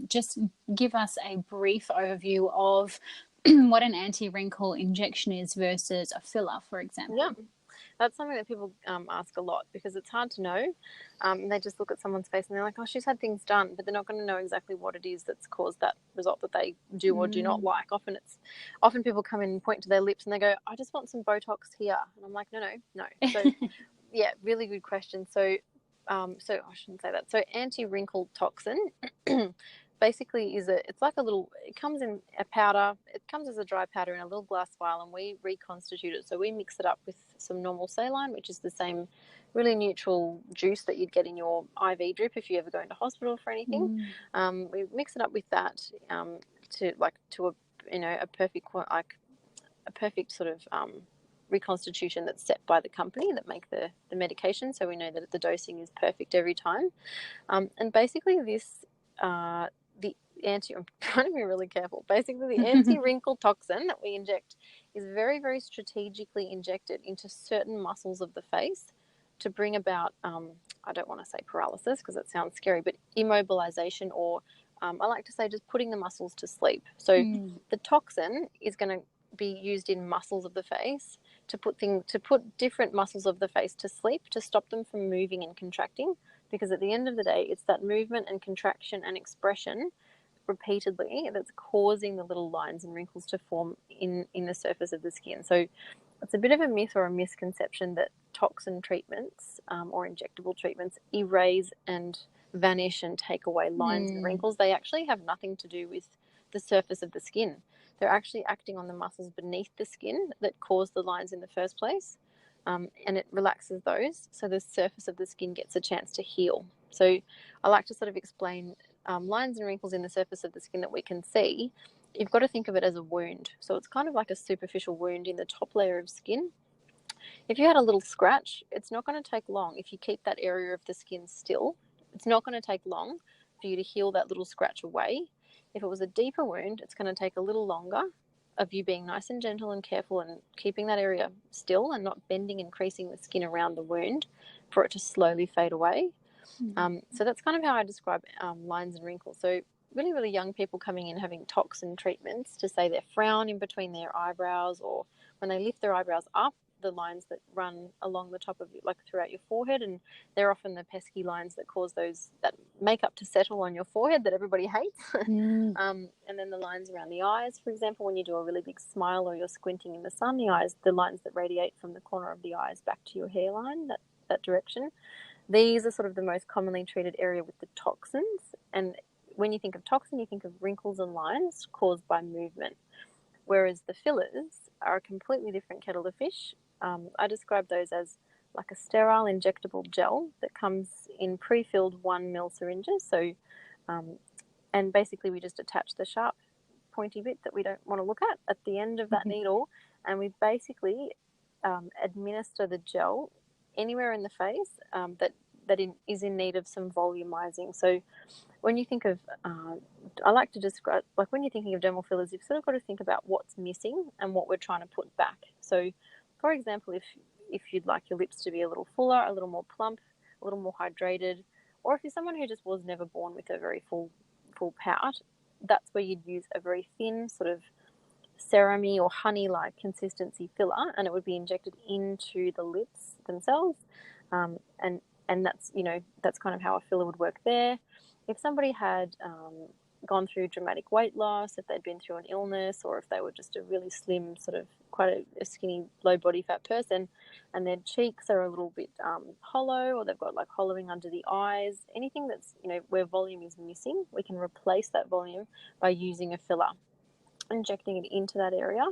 just give us a brief overview of what an anti-wrinkle injection is versus a filler, for example? Yeah. That's something that people ask a lot, because it's hard to know. They just look at someone's face and they're like, oh, she's had things done, but they're not going to know exactly what it is that's caused that result that they do or do not like. Often people come in and point to their lips and they go, I just want some Botox here. And I'm like, no. So, yeah, really good question. So I shouldn't say that. So anti-wrinkle toxin basically it comes in a powder. It comes as a dry powder in a little glass vial, and we reconstitute it. So we mix it up with some normal saline, which is the same really neutral juice that you'd get in your IV drip if you ever go into hospital for anything. We mix it up with that to a perfect sort of reconstitution that's set by the company that make the medication, so we know that the dosing is perfect every time. And basically this I'm trying to be really careful. Basically, the anti-wrinkle toxin that we inject is very, very strategically injected into certain muscles of the face to bring about, I don't want to say paralysis because it sounds scary, but immobilization, or I like to say just putting the muscles to sleep. So the toxin is going to be used in muscles of the face to put different muscles of the face to sleep, to stop them from moving and contracting, because at the end of the day, it's that movement and contraction and expression repeatedly that's causing the little lines and wrinkles to form in the surface of the skin. So it's a bit of a myth or a misconception that toxin treatments or injectable treatments erase and vanish and take away lines and wrinkles. They actually have nothing to do with the surface of the skin. They're actually acting on the muscles beneath the skin that cause the lines in the first place, and it relaxes those, so the surface of the skin gets a chance to heal. So I like to sort of explain lines and wrinkles in the surface of the skin that we can see. You've got to think of it as a wound. So it's kind of like a superficial wound in the top layer of skin. If you had a little scratch, it's not going to take long. If you keep that area of the skin still, it's not going to take long for you to heal that little scratch away. If it was a deeper wound, it's going to take a little longer of you being nice and gentle and careful and keeping that area still and not bending and creasing the skin around the wound for it to slowly fade away. So that's kind of how I describe lines and wrinkles. So really, really young people coming in having toxin treatments to say their frown in between their eyebrows, or when they lift their eyebrows up, the lines that run along the top of you, like throughout your forehead, and they're often the pesky lines that cause that makeup to settle on your forehead that everybody hates. And then the lines around the eyes, for example, when you do a really big smile or you're squinting in the sun, the lines that radiate from the corner of the eyes back to your hairline, that direction. These are sort of the most commonly treated area with the toxins. And when you think of toxin, you think of wrinkles and lines caused by movement, whereas the fillers are a completely different kettle of fish. I describe those as like a sterile injectable gel that comes in pre-filled 1 ml syringes. So, and basically we just attach the sharp pointy bit that we don't want to look at the end of that needle, and we basically administer the gel anywhere in the face that is in need of some volumizing. So when you think of, I like to describe, like when you're thinking of dermal fillers, you've sort of got to think about what's missing and what we're trying to put back. So for example, if you'd like your lips to be a little fuller, a little more plump, a little more hydrated, or if you're someone who just was never born with a very full pout, that's where you'd use a very thin sort of serum-y or honey-like consistency filler, and it would be injected into the lips themselves. And that's kind of how a filler would work there. If somebody had gone through dramatic weight loss, if they'd been through an illness, or if they were just a really slim, sort of quite a skinny, low body fat person, and their cheeks are a little bit hollow, or they've got like hollowing under the eyes, anything that's, where volume is missing, we can replace that volume by using a filler, injecting it into that area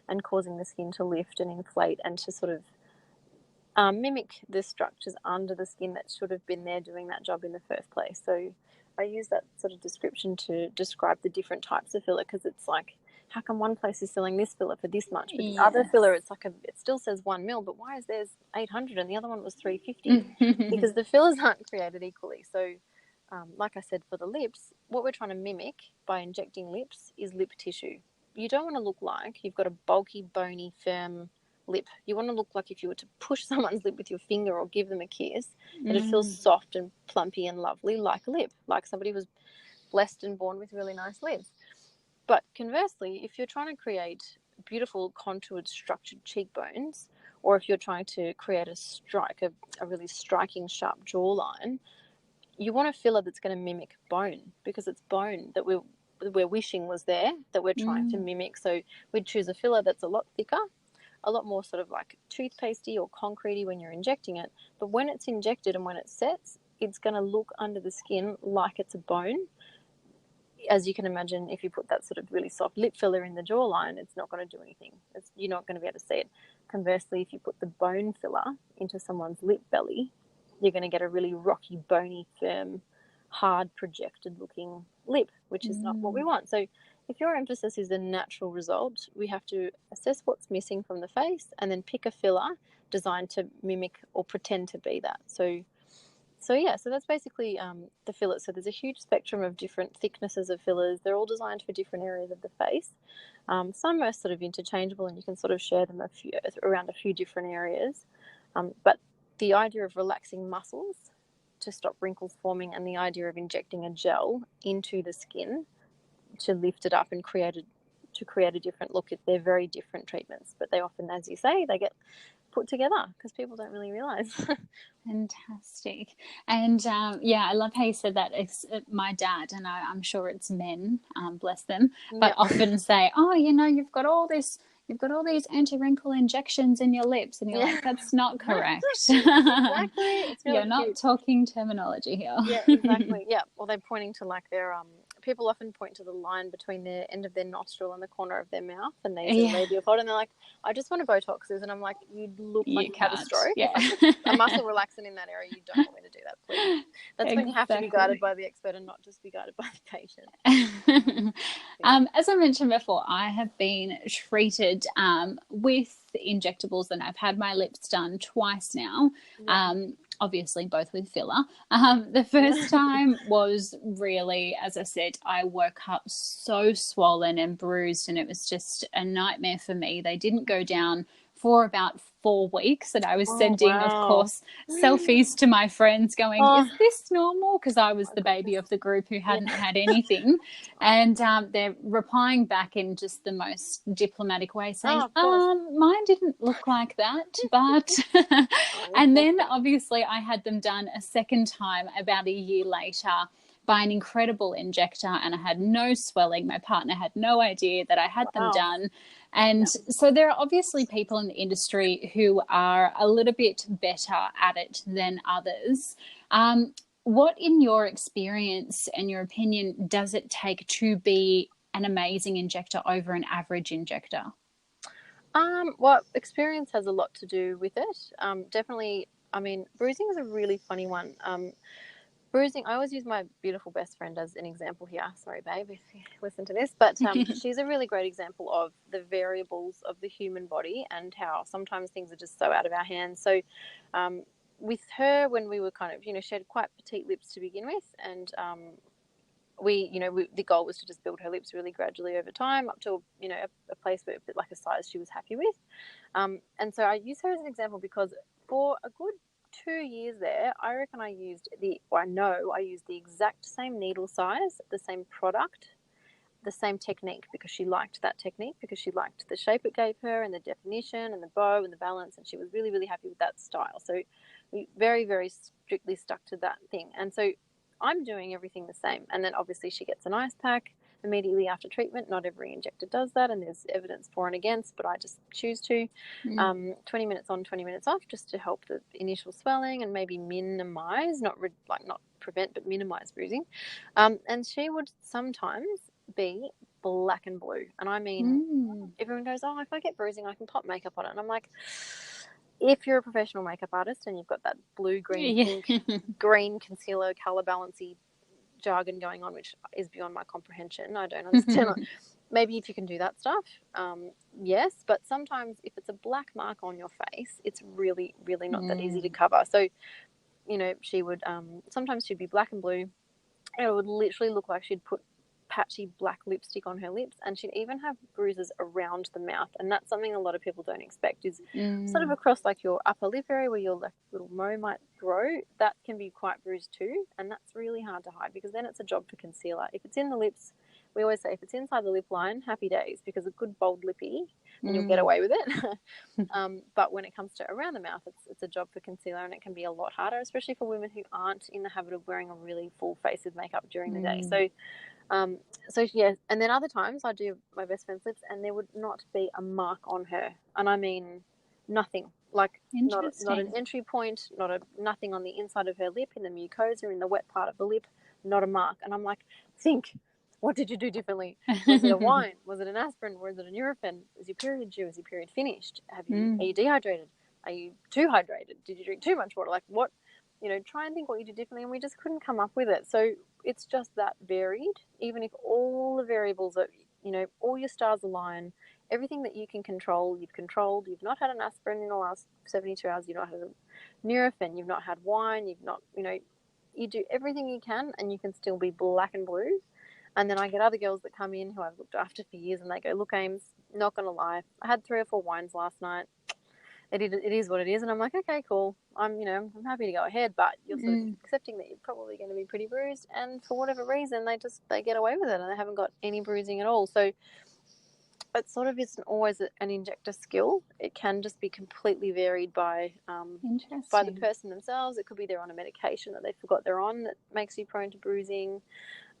and causing the skin to lift and inflate and to sort of mimic the structures under the skin that should have been there doing that job in the first place. So I use that sort of description to describe the different types of filler, because it's like, how come one place is selling this filler for this much, but the other filler, it's like it still says 1 ml, but why is theirs 800 and the other one was 350? Because the fillers aren't created equally. So like I said, for the lips, what we're trying to mimic by injecting lips is lip tissue. You don't want to look like you've got a bulky, bony, firm lip. You want to look like if you were to push someone's lip with your finger or give them a kiss, that it feels soft and plumpy and lovely like a lip, like somebody was blessed and born with really nice lips. But conversely, if you're trying to create beautiful contoured structured cheekbones, or if you're trying to create a really striking sharp jawline, you want a filler that's going to mimic bone, because it's bone that we're wishing was there, that we're trying to mimic. So we'd choose a filler that's a lot thicker, a lot more sort of like toothpastey or concretey when you're injecting it. But when it's injected and when it sets, it's going to look under the skin like it's a bone. As you can imagine, if you put that sort of really soft lip filler in the jawline, it's not going to do anything. You're not going to be able to see it. Conversely, if you put the bone filler into someone's lip belly, you're going to get a really rocky, bony, firm, hard, projected-looking lip, which is not what we want. So if your emphasis is the natural result, we have to assess what's missing from the face and then pick a filler designed to mimic or pretend to be that. So that's basically the fillers. So there's a huge spectrum of different thicknesses of fillers. They're all designed for different areas of the face. Some are sort of interchangeable, and you can sort of share them around a few different areas. But the idea of relaxing muscles to stop wrinkles forming, and the idea of injecting a gel into the skin to lift it up and create a different look, they're very different treatments. But they often, as you say, they get put together, because people don't really realise. Fantastic. And I love how you said that. My dad, and I'm sure it's men, bless them, but often say, oh, you've got all these anti-wrinkle injections in your lips, and you're like, that's not correct. Exactly. It's really You're not cute. talking terminology here. Yeah, exactly. Yeah. Well, they're pointing to like their people often point to the line between the end of their nostril and the corner of their mouth, and these are labial fold, and they're like, I just want to Botoxes, and I'm like, you look like you had a stroke. Yeah. If I put a muscle relaxant in that area, you don't want me to do that, please. That's when you have to be guided by the expert and not just be guided by the patient. As I mentioned before, I have been treated with injectables, and I've had my lips done twice now. Obviously both with filler. The first time was really, as I said, I woke up so swollen and bruised, and it was just a nightmare for me. They didn't go down for about 4 weeks, and I was sending, of course, selfies to my friends going, is this normal? Because I was the baby of the group who hadn't had anything. And they're replying back in just the most diplomatic way saying, mine didn't look like that, but... And then, obviously, I had them done a second time about a year later by an incredible injector, and I had no swelling. My partner had no idea that I had them done. And so there are obviously people in the industry who are a little bit better at it than others. What, in your experience and your opinion, does it take to be an amazing injector over an average injector? Well, experience has a lot to do with it. Definitely, I mean, bruising is a really funny one. Bruising, I always use my beautiful best friend as an example here. Sorry, babe, if you listen to this. But she's a really great example of the variables of the human body and how sometimes things are just so out of our hands. So with her, when we were kind of, she had quite petite lips to begin with. And the goal was to just build her lips really gradually over time up to, a place where, like a size she was happy with. And so I use her as an example because for a good 2 years there, I reckon I used the exact same needle size, the same product, the same technique, because she liked that technique, because she liked the shape it gave her and the definition and the bow and the balance, and she was really, really happy with that style. So we very, very strictly stuck to that thing. And so I'm doing everything the same. And then obviously she gets an ice pack immediately after treatment. Not every injector does that, and there's evidence for and against, but I just choose to. 20 minutes on, 20 minutes off, just to help the initial swelling and maybe minimize, not prevent, but minimize bruising. And she would sometimes be black and blue. And I mean, everyone goes, oh, if I get bruising, I can pop makeup on it. And I'm like, if you're a professional makeup artist and you've got that blue, green, pink, green concealer, colour balancy jargon going on, which is beyond my comprehension, I don't understand. Maybe if you can do that stuff, yes. But sometimes if it's a black mark on your face, it's really, really not that easy to cover. So, she would, sometimes she'd be black and blue. And it would literally look like she'd put patchy black lipstick on her lips, and she'd even have bruises around the mouth. And that's something a lot of people don't expect, is sort of across like your upper lip area where your like little mow might grow. That can be quite bruised too, and that's really hard to hide, because then it's a job for concealer. If it's in the lips, we always say if it's inside the lip line, happy days, because a good bold lippy and you'll get away with it. But when it comes to around the mouth, it's a job for concealer, and it can be a lot harder, especially for women who aren't in the habit of wearing a really full face of makeup during the day. So yeah, and then other times I do my best friend's lips and there would not be a mark on her, and I mean nothing, like not an entry point, nothing on the inside of her lip, in the mucosa, in the wet part of the lip, not a mark. And I'm like, think, what did you do differently? Was it a wine? Was it an aspirin? Was it a Nurofen? Is your period due? Is your period finished? Are you dehydrated? Are you too hydrated? Did you drink too much water? Like what? Try and think what you did differently, and we just couldn't come up with it. So it's just that varied. Even if all the variables are, all your stars align, everything that you can control, you've controlled. You've not had an aspirin in the last 72 hours. You've not had a Nurofen. You've not had wine. You've not, you do everything you can, and you can still be black and blue. And then I get other girls that come in who I've looked after for years, and they go, look, Ames, not going to lie, I had 3 or 4 wines last night. It is what it is. And I'm like, okay, cool. I'm happy to go ahead, but you're sort of accepting that you're probably going to be pretty bruised. And for whatever reason, they get away with it, and they haven't got any bruising at all. So it sort of isn't always an injector skill. It can just be completely varied by the person themselves. It could be they're on a medication that they forgot they're on that makes you prone to bruising.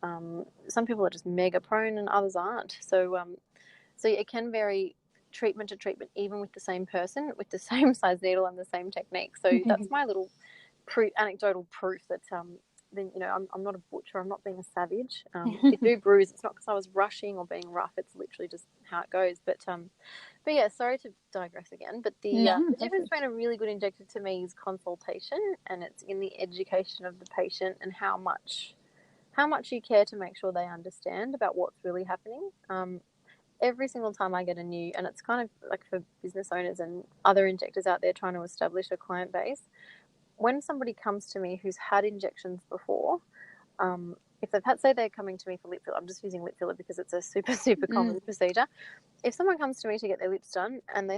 Some people are just mega prone and others aren't. So it can vary treatment to treatment, even with the same person, with the same size needle and the same technique. So that's my little anecdotal proof that then, you know, I'm not a butcher. I'm not being a savage. If you do bruise, it's not because I was rushing or being rough. It's literally just how it goes. But yeah, sorry to digress again. But the difference between a really good injector to me is consultation, and it's in the education of the patient and how much you care to make sure they understand about what's really happening. Every single time I get a new, and it's kind of like for business owners and other injectors out there trying to establish a client base, when somebody comes to me who's had injections before, if they've had, say they're coming to me for lip filler, I'm just using lip filler because it's a super common procedure. If someone comes to me to get their lips done, and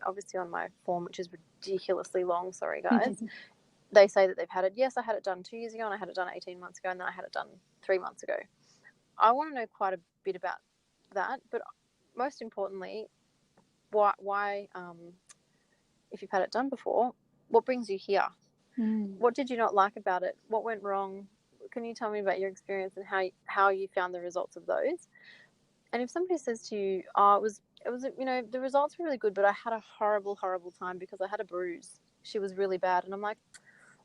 obviously on my form, which is ridiculously long, sorry guys, they say that they've had it. Yes, I had it done 2 years ago, and I had it done 18 months ago, and then I had it done 3 months ago. I want to know quite a bit about that, but most importantly, why if you've had it done before, what brings you here? What did you not like about it? What went wrong? Can you tell me about your experience and how you found the results of those? And if somebody says to you, oh, it was you know, the results were really good, but I had a horrible time because I had a bruise. She was really bad. And I'm like,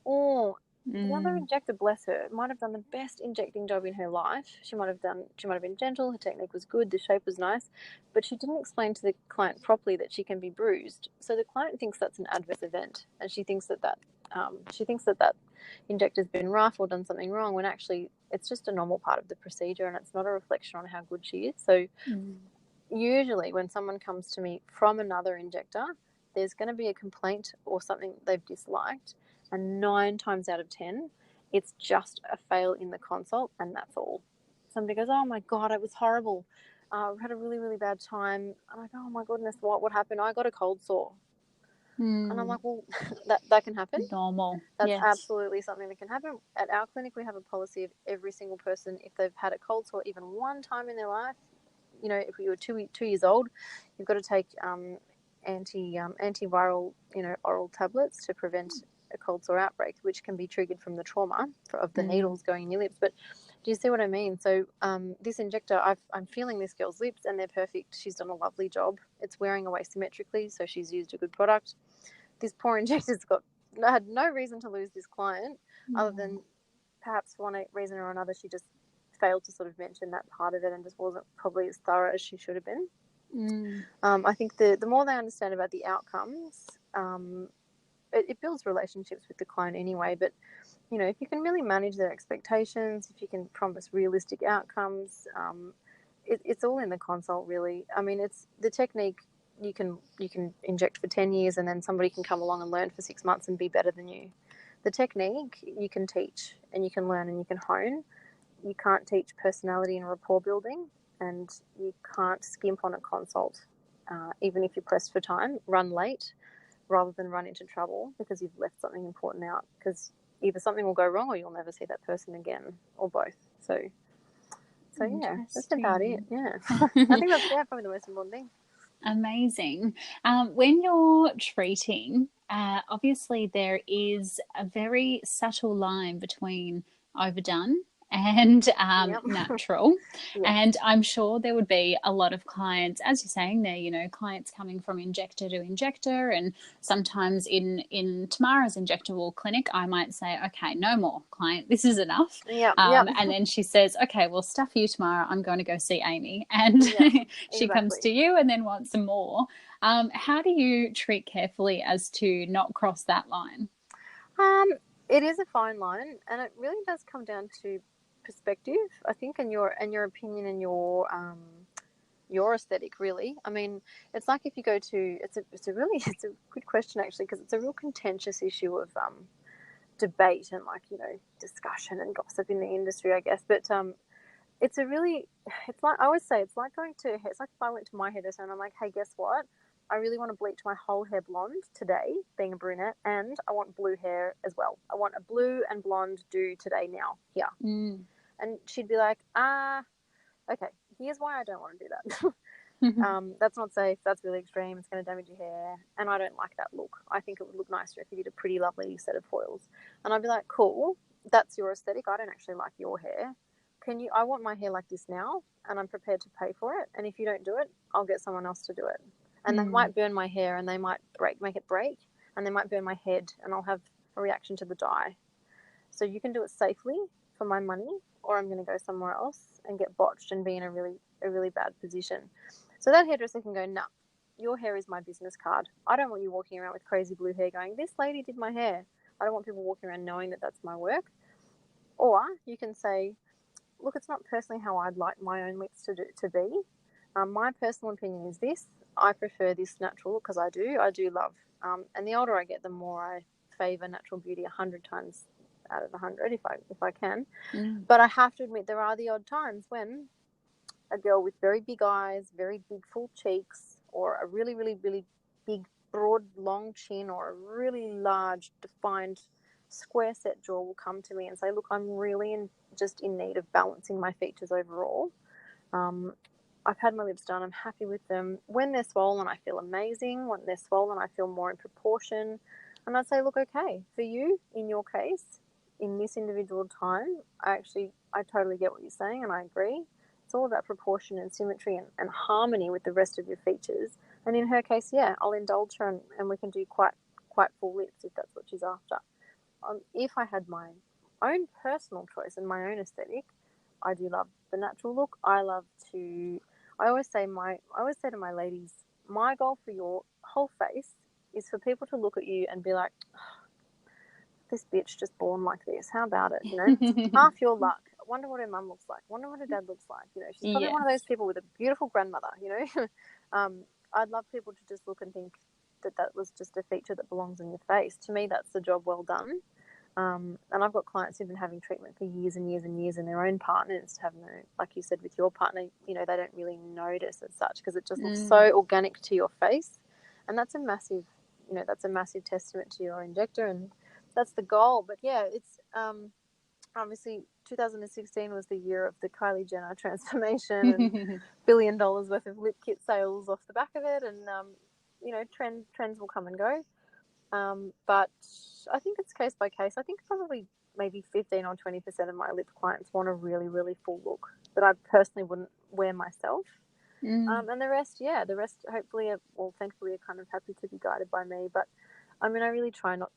oh, the other injector, bless her, might have done the best injecting job in her life. She might have been gentle, her technique was good, the shape was nice, but she didn't explain to the client properly that she can be bruised. So the client thinks that's an adverse event, and she thinks that injector's been rough or done something wrong, when actually it's just a normal part of the procedure, and it's not a reflection on how good she is. So usually when someone comes to me from another injector, there's going to be a complaint or something they've disliked, and 9 times out of 10 it's just a fail in the consult, and that's all. Somebody goes, oh my god, it was horrible, I had a really bad time. I'm like, oh my goodness, what happened? I got a cold sore. And I'm like, well, that can happen. Normal. That's absolutely something that can happen. At our clinic, we have a policy of every single person, if they've had a cold sore even one time in their life, you know, if you were 2 years old, you've got to take antiviral, you know, oral tablets to prevent a cold sore outbreak, which can be triggered from the trauma of the needles going in your lips. But do you see what I mean? So this injector, I'm feeling this girl's lips, and they're perfect. She's done a lovely job. It's wearing away symmetrically, so she's used a good product. This poor injector's had no reason to lose this client, other than perhaps for one reason or another she just failed to sort of mention that part of it and just wasn't probably as thorough as she should have been. I think the more they understand about the outcomes, it builds relationships with the client anyway. But, you know, if you can really manage their expectations, if you can promise realistic outcomes, it's all in the consult, really. I mean, it's the technique. You can inject for 10 years, and then somebody can come along and learn for 6 months and be better than you. The technique you can teach, and you can learn, and you can hone. You can't teach personality and rapport building, and you can't skimp on a consult. Even if you're pressed for time, run late rather than run into trouble because you've left something important out, because either something will go wrong or you'll never see that person again, or both. So yeah, that's about it. Yeah. I think that's probably the most important thing. Amazing. When you're treating, obviously there is a very subtle line between overdone and natural. And I'm sure there would be a lot of clients, as you're saying there, you know, clients coming from injector to injector, and sometimes in Tamara's injectable clinic, I might say, okay, no more, client, this is enough. And then she says, okay, well, stuff you, Tamara, I'm going to go see Amy. And she comes to you and then wants some more. How do you treat carefully as to not cross that line? It is a fine line, and it really does come down to perspective, I think, and your opinion and your aesthetic, really. I mean, it's like if you go to it's a good question, actually, because it's a real contentious issue of debate and, like, you know, discussion and gossip in the industry, I guess. But it's like, I always say, it's like if I went to my hairdresser and I'm like, hey, guess what? I really want to bleach my whole hair blonde today, being a brunette, and I want blue hair as well. I want a blue and blonde do today now, here. And she'd be like, okay, here's why I don't want to do that. That's not safe. That's really extreme. It's going to damage your hair. And I don't like that look. I think it would look nicer if you did a pretty lovely set of foils. And I'd be like, cool, that's your aesthetic. I don't actually like your hair. I want my hair like this now, and I'm prepared to pay for it. And if you don't do it, I'll get someone else to do it. And they might burn my hair, and they might make it break, and they might burn my head, and I'll have a reaction to the dye. So you can do it safely for my money, or I'm going to go somewhere else and get botched and be in a really bad position. So that hairdresser can go, nah, your hair is my business card. I don't want you walking around with crazy blue hair going, this lady did my hair. I don't want people walking around knowing that that's my work. Or you can say, look, it's not personally how I'd like my own lips to be. My personal opinion is this. I prefer this natural look because I do love. And the older I get, the more I favour natural beauty 100 times out of 100 if I can. But I have to admit there are the odd times when a girl with very big eyes, very big full cheeks, or a really, really, really big, broad, long chin, or a really large, defined, square set jaw will come to me and say, look, I'm really in need of balancing my features overall. I've had my lips done. I'm happy with them. When they're swollen, I feel amazing. When they're swollen, I feel more in proportion. And I'd say, look, okay, for you, in your case, in this individual time, I totally get what you're saying, and I agree. It's all about proportion and symmetry and harmony with the rest of your features. And in her case, yeah, I'll indulge her and we can do quite full lips if that's what she's after. If I had my own personal choice and my own aesthetic, I do love the natural look. I always say to my ladies, my goal for your whole face is for people to look at you and be like, oh, this bitch just born like this. How about it? You know, half your luck. I wonder what her mum looks like. Wonder what her dad looks like. You know, she's probably one of those people with a beautiful grandmother. You know, I'd love people to just look and think that was just a feature that belongs in your face. To me, that's the job well done. And I've got clients who've been having treatment for years and years and years, and their own partners have no, like you said with your partner, you know, they don't really notice as such because it just looks so organic to your face, and that's a massive testament to your injector, and that's the goal. But yeah, it's obviously 2016 was the year of the Kylie Jenner transformation and $1 billion worth of lip kit sales off the back of it, and you know, trends will come and go. But I think it's case by case. I think probably maybe 15 or 20% of my lip clients want a really, really full look that I personally wouldn't wear myself. And the rest hopefully, thankfully are kind of happy to be guided by me. But I mean, I really try not,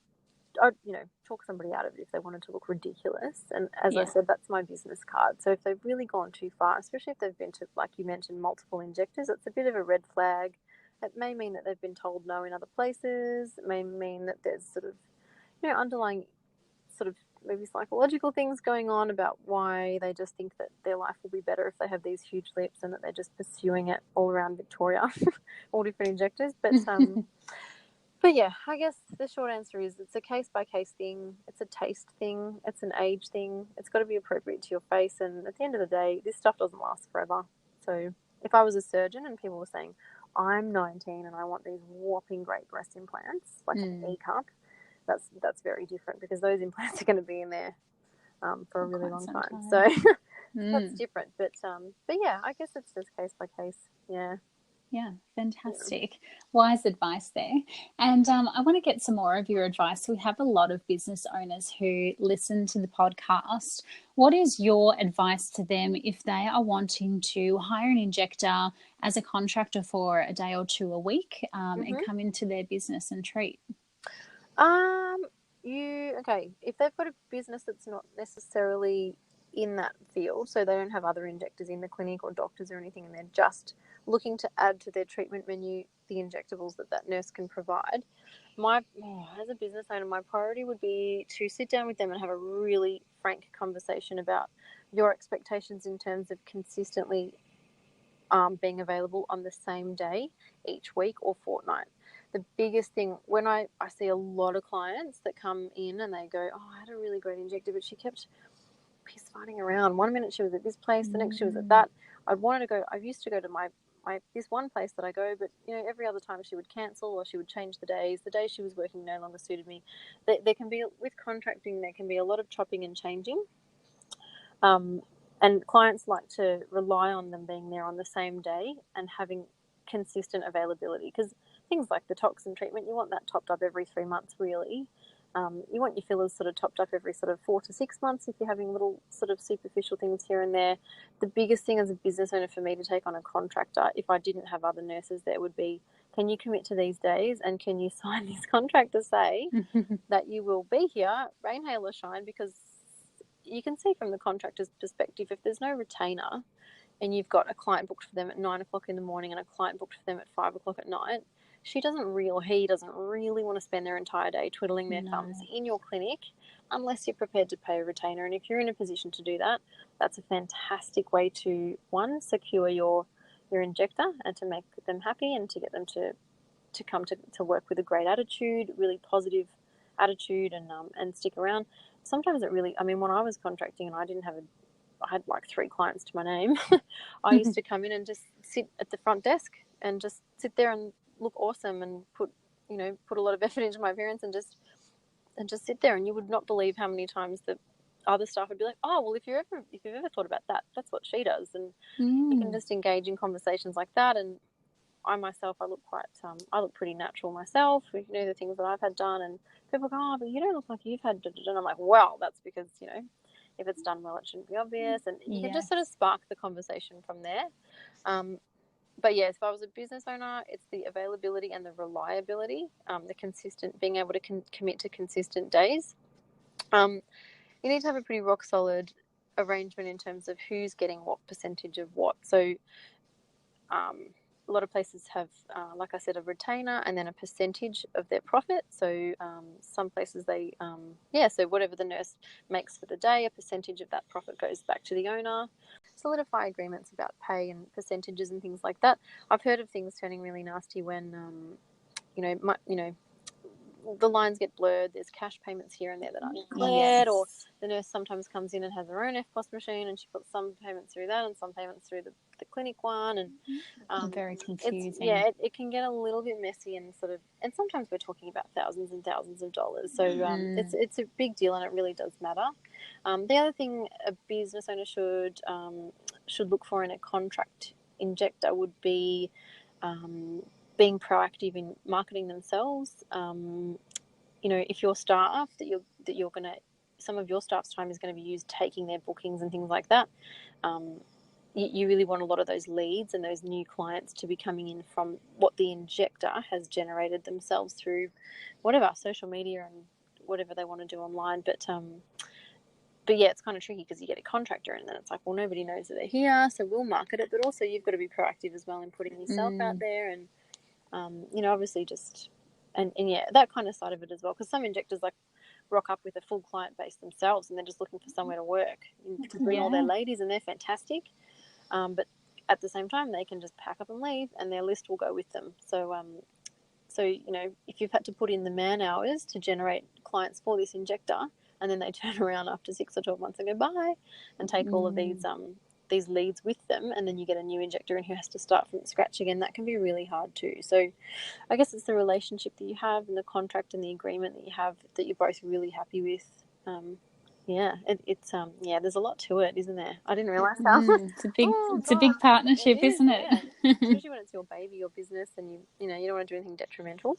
talk somebody out of it if they wanted to look ridiculous. And as I said, that's my business card. So if they've really gone too far, especially if they've been to, like you mentioned, multiple injectors, it's a bit of a red flag. It may mean that they've been told no in other places. It may mean that there's sort of, you know, underlying sort of maybe psychological things going on about why they just think that their life will be better if they have these huge lips, and that they're just pursuing it all around Victoria, all different injectors. But yeah, I guess the short answer is it's a case-by-case thing. It's a taste thing. It's an age thing. It's got to be appropriate to your face. And at the end of the day, this stuff doesn't last forever. So if I was a surgeon and people were saying, I'm 19 and I want these whopping great breast implants, like an E-cup, that's very different, because those implants are going to be in there for a really long time. So that's different. But yeah, I guess it's just case-by-case. Yeah, fantastic. Wise advice there. And I want to get some more of your advice. We have a lot of business owners who listen to the podcast. What is your advice to them if they are wanting to hire an injector as a contractor for a day or two a week and come into their business and treat? If they've got a business that's not necessarily in that field, so they don't have other injectors in the clinic or doctors or anything, and they're just looking to add to their treatment menu the injectables that nurse can provide, as a business owner, my priority would be to sit down with them and have a really frank conversation about your expectations in terms of consistently being available on the same day each week or fortnight. The biggest thing, when I see a lot of clients that come in and they go, I had a really great injector, but she kept piss fighting around. One minute she was at this place, the next she was at that. I used to go to my this one place that I go, but you know, every other time she would cancel or she would change the days. The day she was working no longer suited me. There can be, with contracting, there can be a lot of chopping and changing. And clients like to rely on them being there on the same day and having consistent availability, because things like the toxin treatment, you want that topped up every 3 months, really. You want your fillers sort of topped up every sort of 4 to 6 months if you're having little sort of superficial things here and there. The biggest thing as a business owner for me to take on a contractor, if I didn't have other nurses there, would be, can you commit to these days, and can you sign this contract to say that you will be here, rain, hail or shine? Because you can see from the contractor's perspective, if there's no retainer and you've got a client booked for them at 9 o'clock in the morning and a client booked for them at 5 o'clock at night, he doesn't really want to spend their entire day twiddling their thumbs in your clinic unless you're prepared to pay a retainer. And if you're in a position to do that, that's a fantastic way to, one, secure your injector and to make them happy and to get them to come to work with a great attitude, really positive attitude, and stick around. Sometimes it really, I mean, when I was contracting and I had like 3 clients to my name, I used to come in and just sit at the front desk and just sit there and look awesome and put a lot of effort into my appearance and just sit there. And you would not believe how many times the other staff would be like, oh, well, if you've ever thought about that, that's what she does. And you can just engage in conversations like that. And I myself, I look pretty natural myself. You know, the things that I've had done, and people go, oh, but you don't look like you've had, and I'm like, well, that's because, if it's done well, it shouldn't be obvious. And you can just sort of spark the conversation from there. But yes, if I was a business owner, it's the availability and the reliability, the consistent, being able to commit to consistent days. You need to have a pretty rock solid arrangement in terms of who's getting what percentage of what. So a lot of places have, like I said, a retainer and then a percentage of their profit. So some places so whatever the nurse makes for the day, a percentage of that profit goes back to the owner. Solidify agreements about pay and percentages and things like that. I've heard of things turning really nasty when, the lines get blurred. There's cash payments here and there that aren't declared, or the nurse sometimes comes in and has her own EFTPOS machine and she puts some payments through that and some payments through the clinic one, and very confusing. It can get a little bit messy and and sometimes we're talking about thousands and thousands of dollars. So it's a big deal and it really does matter. The other thing a business owner should look for in a contract injector would be being proactive in marketing themselves. If your staff that you're gonna, some of your staff's time is going to be used taking their bookings and things like that. You really want a lot of those leads and those new clients to be coming in from what the injector has generated themselves through whatever social media and whatever they want to do online. But yeah, it's kind of tricky because you get a contractor and then it's like, well, nobody knows that they're here, so we'll market it. But also you've got to be proactive as well in putting yourself out there and, obviously just, and yeah, that kind of side of it as well. Because some injectors like rock up with a full client base themselves and they're just looking for somewhere to work to bring all their ladies, and they're fantastic. But at the same time, they can just pack up and leave and their list will go with them. So, if you've had to put in the man hours to generate clients for this injector, and then they turn around after 6 or 12 months and go bye and take all of these leads with them, and then you get a new injector in who has to start from scratch again, that can be really hard too. So I guess it's the relationship that you have and the contract and the agreement that you have that you're both really happy with. There's a lot to it, isn't there? I didn't realise how. It's a big partnership, isn't it? Yeah. Especially when it's your baby, your business, and you don't want to do anything detrimental.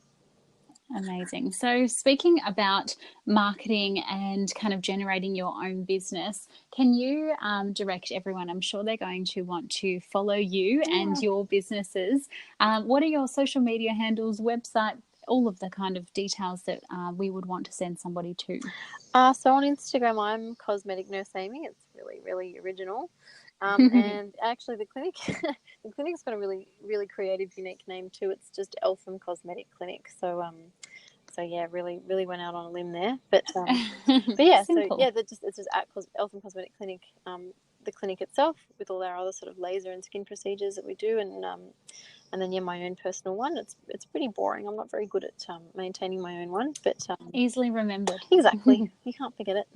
Amazing. So speaking about marketing and kind of generating your own business, can you direct everyone? I'm sure they're going to want to follow you and your businesses. What are your social media handles, website, all of the kind of details that we would want to send somebody to? So on Instagram, I'm Cosmetic Nurse Amy. It's really, really original. And actually the clinic's got a really, really creative, unique name too. It's just Eltham Cosmetic Clinic. So yeah, really, really went out on a limb there. But yeah, Simple. so yeah, it's just at Eltham Cosmetic Clinic, the clinic itself with all our other sort of laser and skin procedures that we do, and then my own personal one. It's pretty boring. I'm not very good at maintaining my own one, but easily remembered. Exactly, you can't forget it.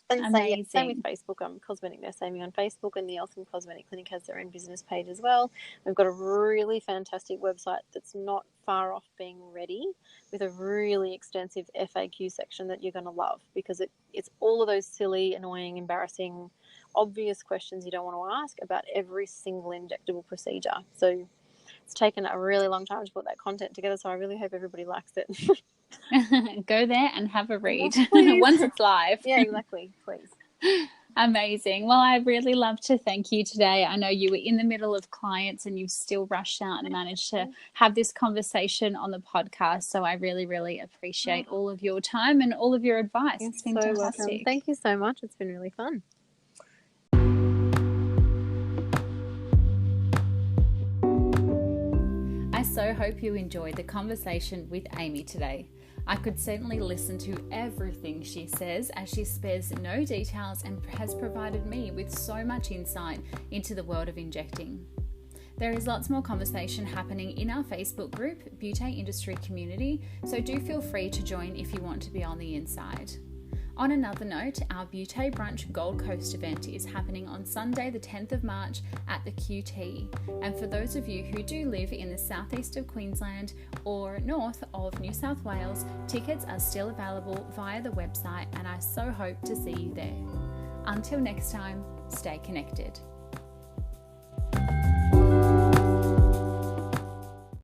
And amazing. Same with Facebook. I'm Cosmetic Nurse Amy on Facebook, and the Eltham Cosmetic Clinic has their own business page as well. We've got a really fantastic website that's not far off being ready, with a really extensive FAQ section that you're going to love, because it's all of those silly, annoying, embarrassing, obvious questions you don't want to ask about every single injectable procedure. So it's taken a really long time to put that content together, so I really hope everybody likes it. Go there and have a read Yes, once it's live. Yeah, exactly. Please. Amazing. Well, I'd really love to thank you today. I know you were in the middle of clients and you still rushed out and managed to have this conversation on the podcast. So I really, really appreciate all of your time and all of your advice. It's been so fantastic. Welcome. Thank you so much. It's been really fun. I so hope you enjoyed the conversation with Amy today. I could certainly listen to everything she says, as she spares no details and has provided me with so much insight into the world of injecting. There is lots more conversation happening in our Facebook group, Beauty Industry Community, so do feel free to join if you want to be on the inside. On another note, our Beauty Brunch Gold Coast event is happening on Sunday the 10th of March at the QT. And for those of you who do live in the southeast of Queensland or north of New South Wales, tickets are still available via the website, and I so hope to see you there. Until next time, stay connected.